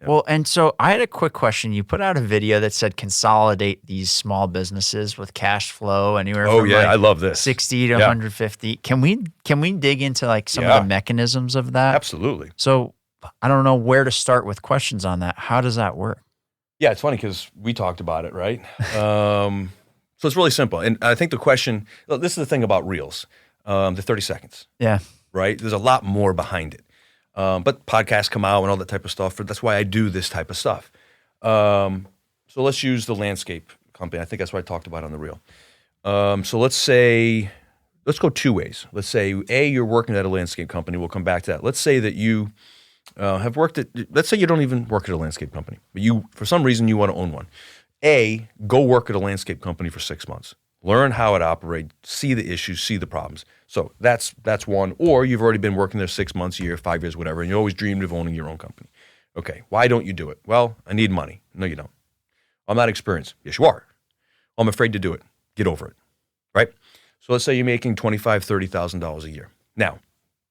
Well, and so I had a quick question. You put out a video that said consolidate these small businesses with cash flow anywhere from I love this. 60 to 150. Can we dig into like some of the mechanisms of that? Absolutely. So I don't know where to start with questions on that. How does that work? Yeah, it's funny because we talked about it, right? So it's really simple. And I think the question, this is the thing about Reels, the 30 seconds. Yeah. Right? There's a lot more behind it. But podcasts come out and all that type of stuff. That's why I do this type of stuff. So let's use the landscape company. I think that's what I talked about on the reel. So let's go two ways. Let's say, A, you're working at a landscape company. We'll come back to that. Let's say that you have worked at, let's say you don't even work at a landscape company, but for some reason, you want to own one. A, go work at a landscape company for 6 months. Learn how it operates, see the issues, see the problems. So that's one. Or you've already been working there 6 months, a year, 5 years, whatever, and you always dreamed of owning your own company. Okay, why don't you do it? Well, I need money. No, you don't. I'm not experienced. Yes, you are. I'm afraid to do it. Get over it, right? So let's say you're making $25,000, $30,000 a year. Now,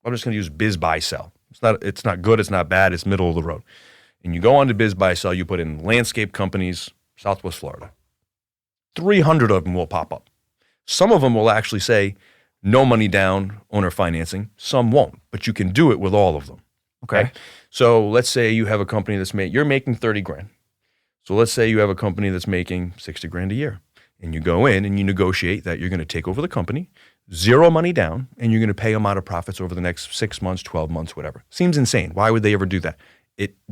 I'm just going to use biz, buy, sell. It's not good. It's not bad. It's middle of the road. And you go on to biz, buy, sell. You put in landscape companies, Southwest Florida. 300 of them will pop up. Some of them will actually say, no money down, owner financing. Some won't, but you can do it with all of them. Okay. So let's say you have a company you're making 30 grand. So let's say you have a company that's making 60 grand a year. And you go in and you negotiate that you're going to take over the company, zero money down, and you're going to pay them out of profits over the next 6 months, 12 months, whatever. Seems insane. Why would they ever do that?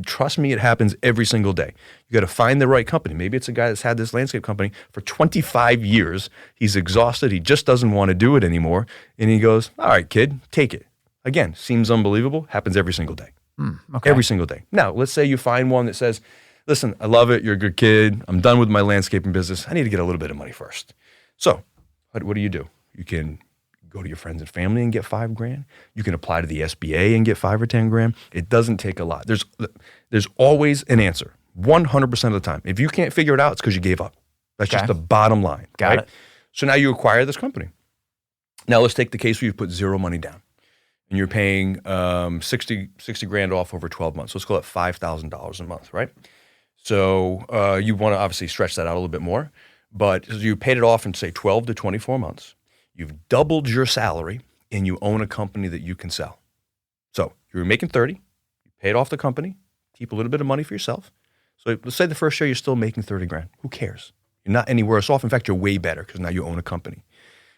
Trust me, it happens every single day. You got to find the right company. Maybe it's a guy that's had this landscape company for 25 years. He's exhausted. He just doesn't want to do it anymore. And he goes, all right, kid, take it. Again, seems unbelievable. Happens every single day. Okay. Every single day. Now, let's say you find one that says, listen, I love it. You're a good kid. I'm done with my landscaping business. I need to get a little bit of money first. So what do? You can Go to your friends and family and get $5,000. You can apply to the SBA and get $5,000 or $10,000. It doesn't take a lot. There's always an answer, 100% of the time. If you can't figure it out, it's because you gave up. That's just the bottom line. Got it. So now you acquire this company. Now let's take the case where you put zero money down and you're paying $60,000 off over 12 months. Let's call it $5,000 a month, right? So you want to obviously stretch that out a little bit more, but you paid it off in say 12 to 24 months. You've doubled your salary and you own a company that you can sell. So you're making 30, you paid off the company, keep a little bit of money for yourself. So let's say the first year you're still making $30,000. Who cares? You're not any worse off. In fact, you're way better because now you own a company.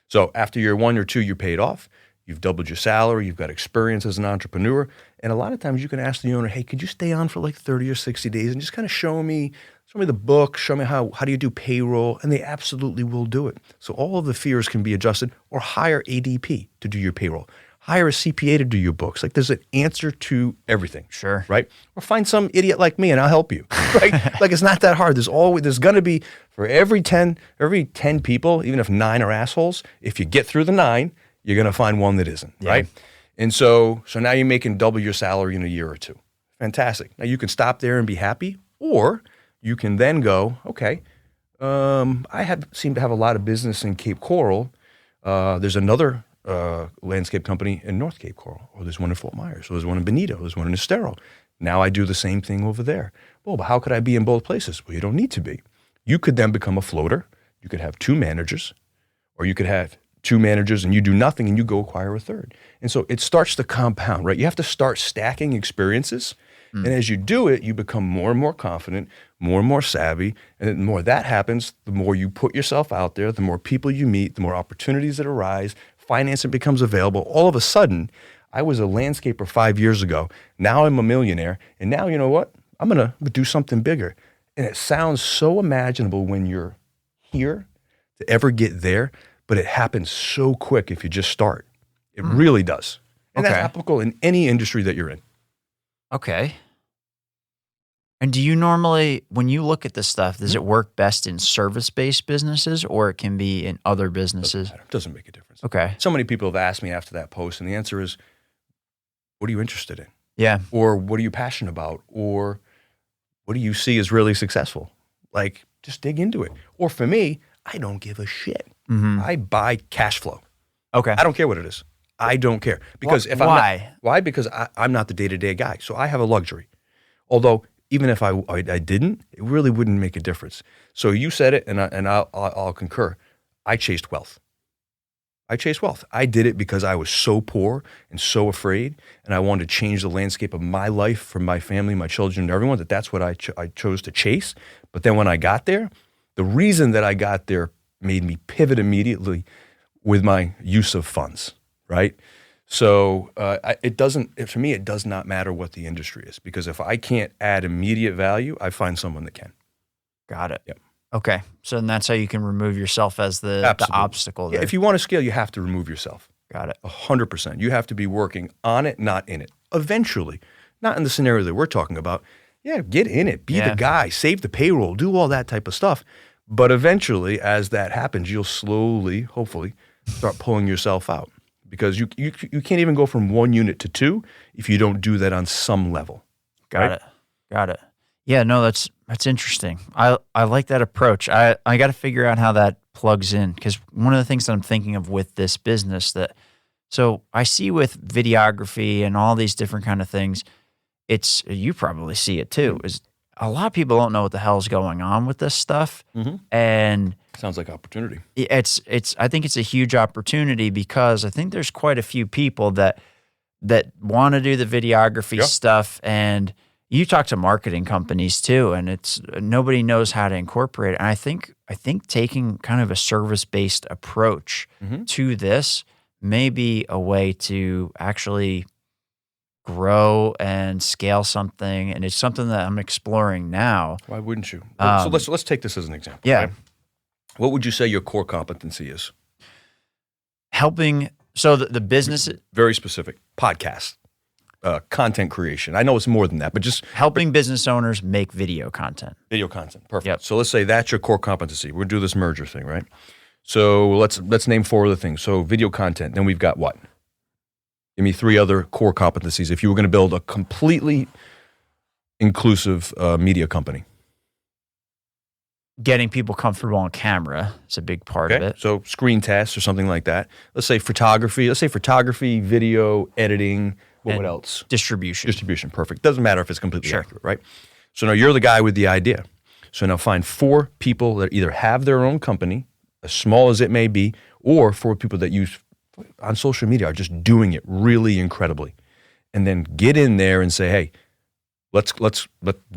So after year 1 or 2, you're paid off. You've doubled your salary. You've got experience as an entrepreneur. And a lot of times you can ask the owner, hey, could you stay on for like 30 or 60 days and just kind of show me the book, show me how do you do payroll? And they absolutely will do it. So all of the fears can be adjusted, or hire ADP to do your payroll. Hire a CPA to do your books. Like there's an answer to everything. Sure. Right? Or find some idiot like me and I'll help you. Right? Like it's not that hard. There's going to be, for every 10 people, even if 9 are assholes, if you get through the 9, you're going to find one that isn't. Yeah. Right? And so now you're making double your salary in a year or 2. Fantastic. Now you can stop there and be happy, or you can then go, okay, seem to have a lot of business in Cape Coral. There's another landscape company in North Cape Coral, or there's one in Fort Myers, or there's one in Benito, there's one in Estero. Now I do the same thing over there. Well, but how could I be in both places? Well, you don't need to be. You could then become a floater. You could have 2 managers, or you could have 2 managers and you do nothing and you go acquire a third. And so it starts to compound, right? You have to start stacking experiences. And as you do it, you become more and more confident, more and more savvy. And the more that happens, the more you put yourself out there, the more people you meet, the more opportunities that arise, financing becomes available. All of a sudden, I was a landscaper 5 years ago. Now I'm a millionaire. And now, you know what? I'm going to do something bigger. And it sounds so imaginable when you're here to ever get there, but it happens so quick if you just start. It really does. And that's applicable in any industry that you're in. Okay. And do you normally, when you look at this stuff, does it work best in service-based businesses, or it can be in other businesses? Doesn't make a difference. Okay. So many people have asked me after that post, and the answer is, what are you interested in? Yeah. Or what are you passionate about? Or what do you see as really successful? Like, just dig into it. Or for me, I don't give a shit. Mm-hmm. I buy cash flow. Okay. I don't care what it is. I don't care. Because why? Because I'm not the day-to-day guy. So I have a luxury. Although, even if I didn't, it really wouldn't make a difference. So you said it, and I'll concur. I chased wealth. I did it because I was so poor and so afraid, and I wanted to change the landscape of my life for my family, my children, and everyone. That's what I chose to chase. But then when I got there, the reason that I got there made me pivot immediately with my use of funds. Right? So for me, it does not matter what the industry is, because if I can't add immediate value, I find someone that can. Got it. Yep. Okay. So then that's how you can remove yourself as the obstacle there. Yeah, if you want to scale, you have to remove yourself. Got it. 100%. You have to be working on it, not in it. Eventually, not in the scenario that we're talking about. Yeah, get in it. Be the guy. Save the payroll. Do all that type of stuff. But eventually, as that happens, you'll slowly, hopefully, start pulling yourself out. Because you can't even go from 1 unit to 2 if you don't do that on some level. Got it. Yeah, no, that's interesting. I like that approach. I got to figure out how that plugs in, because one of the things that I'm thinking of with this business so I see with videography and all these different kind of things, you probably see it too, is a lot of people don't know what the hell's going on with this stuff. Mm-hmm. And sounds like opportunity. I think it's a huge opportunity, because I think there's quite a few people that want to do the videography stuff, and you talk to marketing companies too, and nobody knows how to incorporate it. And I think taking kind of a service-based approach to this may be a way to actually grow and scale something, and it's something that I'm exploring now. Why wouldn't you? So let's take this as an example. Yeah. Right? What would you say your core competency is? Helping. So the business. Very specific. Podcast, content creation. I know it's more than that, but just helping business owners make video content. Video content. Perfect. Yep. So let's say that's your core competency. We'll do this merger thing, right? So let's name 4 other things. So video content. Then we've got what? Give me 3 other core competencies if you were going to build a completely inclusive media company. Getting people comfortable on camera is a big part of it. So screen tests or something like that. Let's say photography. Let's say photography, video, editing. What else? Distribution. Distribution. Perfect. Doesn't matter if it's completely accurate, right? So now you're the guy with the idea. So now find 4 people that either have their own company, as small as it may be, or 4 people that use on social media are just doing it really incredibly. And then get in there and say, hey, let's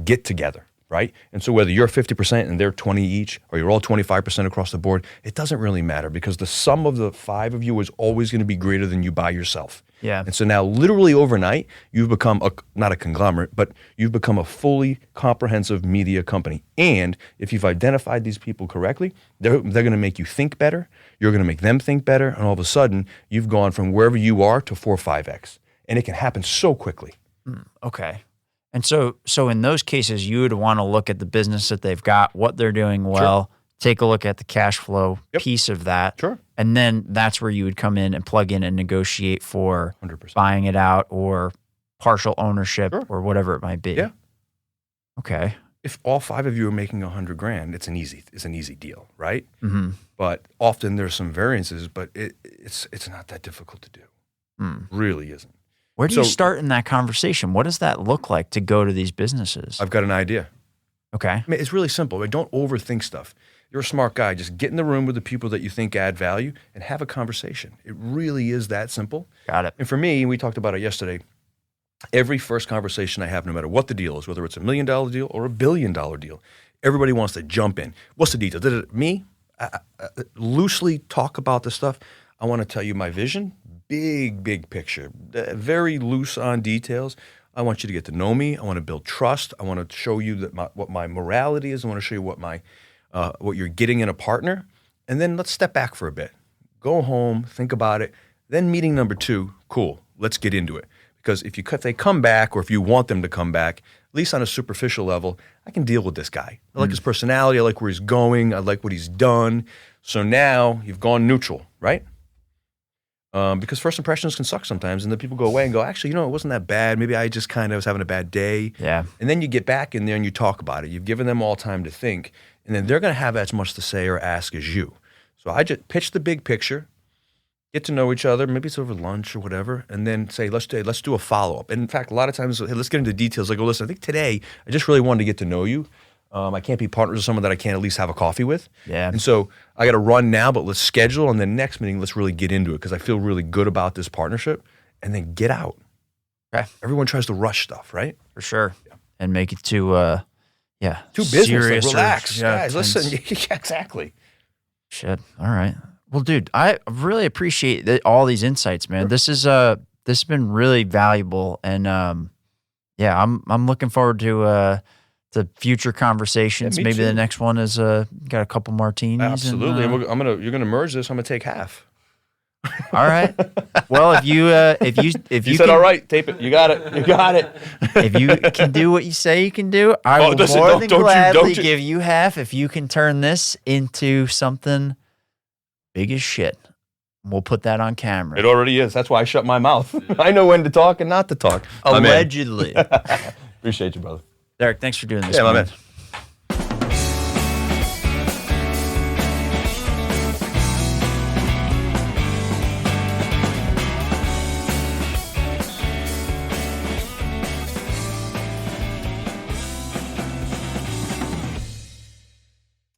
get together, right? And so whether you're 50% and they're 20 each, or you're all 25% across the board, it doesn't really matter because the sum of the 5 of you is always going to be greater than you by yourself. Yeah. And so now literally overnight, you've become not a conglomerate, but you've become a fully comprehensive media company. And if you've identified these people correctly, they're going to make you think better. You're going to make them think better. And all of a sudden, you've gone from wherever you are to 4 or 5x. And it can happen so quickly. Okay. And so in those cases, you would want to look at the business that they've got, what they're doing well, take a look at the cash flow piece of that. Sure. And then that's where you would come in and plug in and negotiate for 100%. buying it out or partial ownership or whatever it might be. Yeah. Okay. If all 5 of you are making $100,000, it's an easy deal, right? Mm-hmm. But often there's some variances, but it's not that difficult to do. Really isn't. Where do you start in that conversation? What does that look like to go to these businesses? I've got an idea. Okay. I mean, it's really simple. Right? Don't overthink stuff. You're a smart guy. Just get in the room with the people that you think add value and have a conversation. It really is that simple. Got it. And for me, we talked about it yesterday, every first conversation I have, no matter what the deal is, whether it's $1 million deal or $1 billion deal, everybody wants to jump in. What's the detail? Me, I loosely talk about the stuff. I want to tell you my vision, big picture, very loose on details. I want you to get to know me. I want to build trust. I want to show you that what my morality is. I want to show you what you're getting in a partner. And then let's step back for a bit. Go home, think about it. Then meeting number 2, cool, let's get into it. Because if they come back or if you want them to come back, at least on a superficial level, I can deal with this guy. I like his personality. I like where he's going. I like what he's done. So now you've gone neutral, right? Because first impressions can suck sometimes, and then people go away and go, actually, it wasn't that bad. Maybe I just kind of was having a bad day. Yeah. And then you get back in there and you talk about it. You've given them all time to think, and then they're going to have as much to say or ask as you. So I just pitch the big picture, get to know each other. Maybe it's over lunch or whatever, and then say, let's do a follow-up. And in fact, a lot of times, hey, let's get into details. I go, listen, I think today I just really wanted to get to know you. I can't be partners with someone that I can't at least have a coffee with. Yeah. And so I got to run now, but let's schedule. And then next meeting, let's really get into it because I feel really good about this partnership. And then get out. Okay. Everyone tries to rush stuff, right? For sure. Yeah. And make it too business. serious. Like, relax. Guys, tense. listen. Yeah, exactly. Shit. All right. Well, dude, I really appreciate all these insights, man. Sure. This has been really valuable. And I'm looking forward to the future conversations. Yeah, maybe too. The next one is got a couple martinis. Absolutely. And you're gonna merge this. I'm gonna take half. All right. Well, if you said all right, tape it. You got it. If you can do what you say you can do, I will more than gladly give you half. If you can turn this into something big as shit, we'll put that on camera. It already is. That's why I shut my mouth. I know when to talk and not to talk. Allegedly. Appreciate you, brother. Derik, thanks for doing this. Yeah, my man.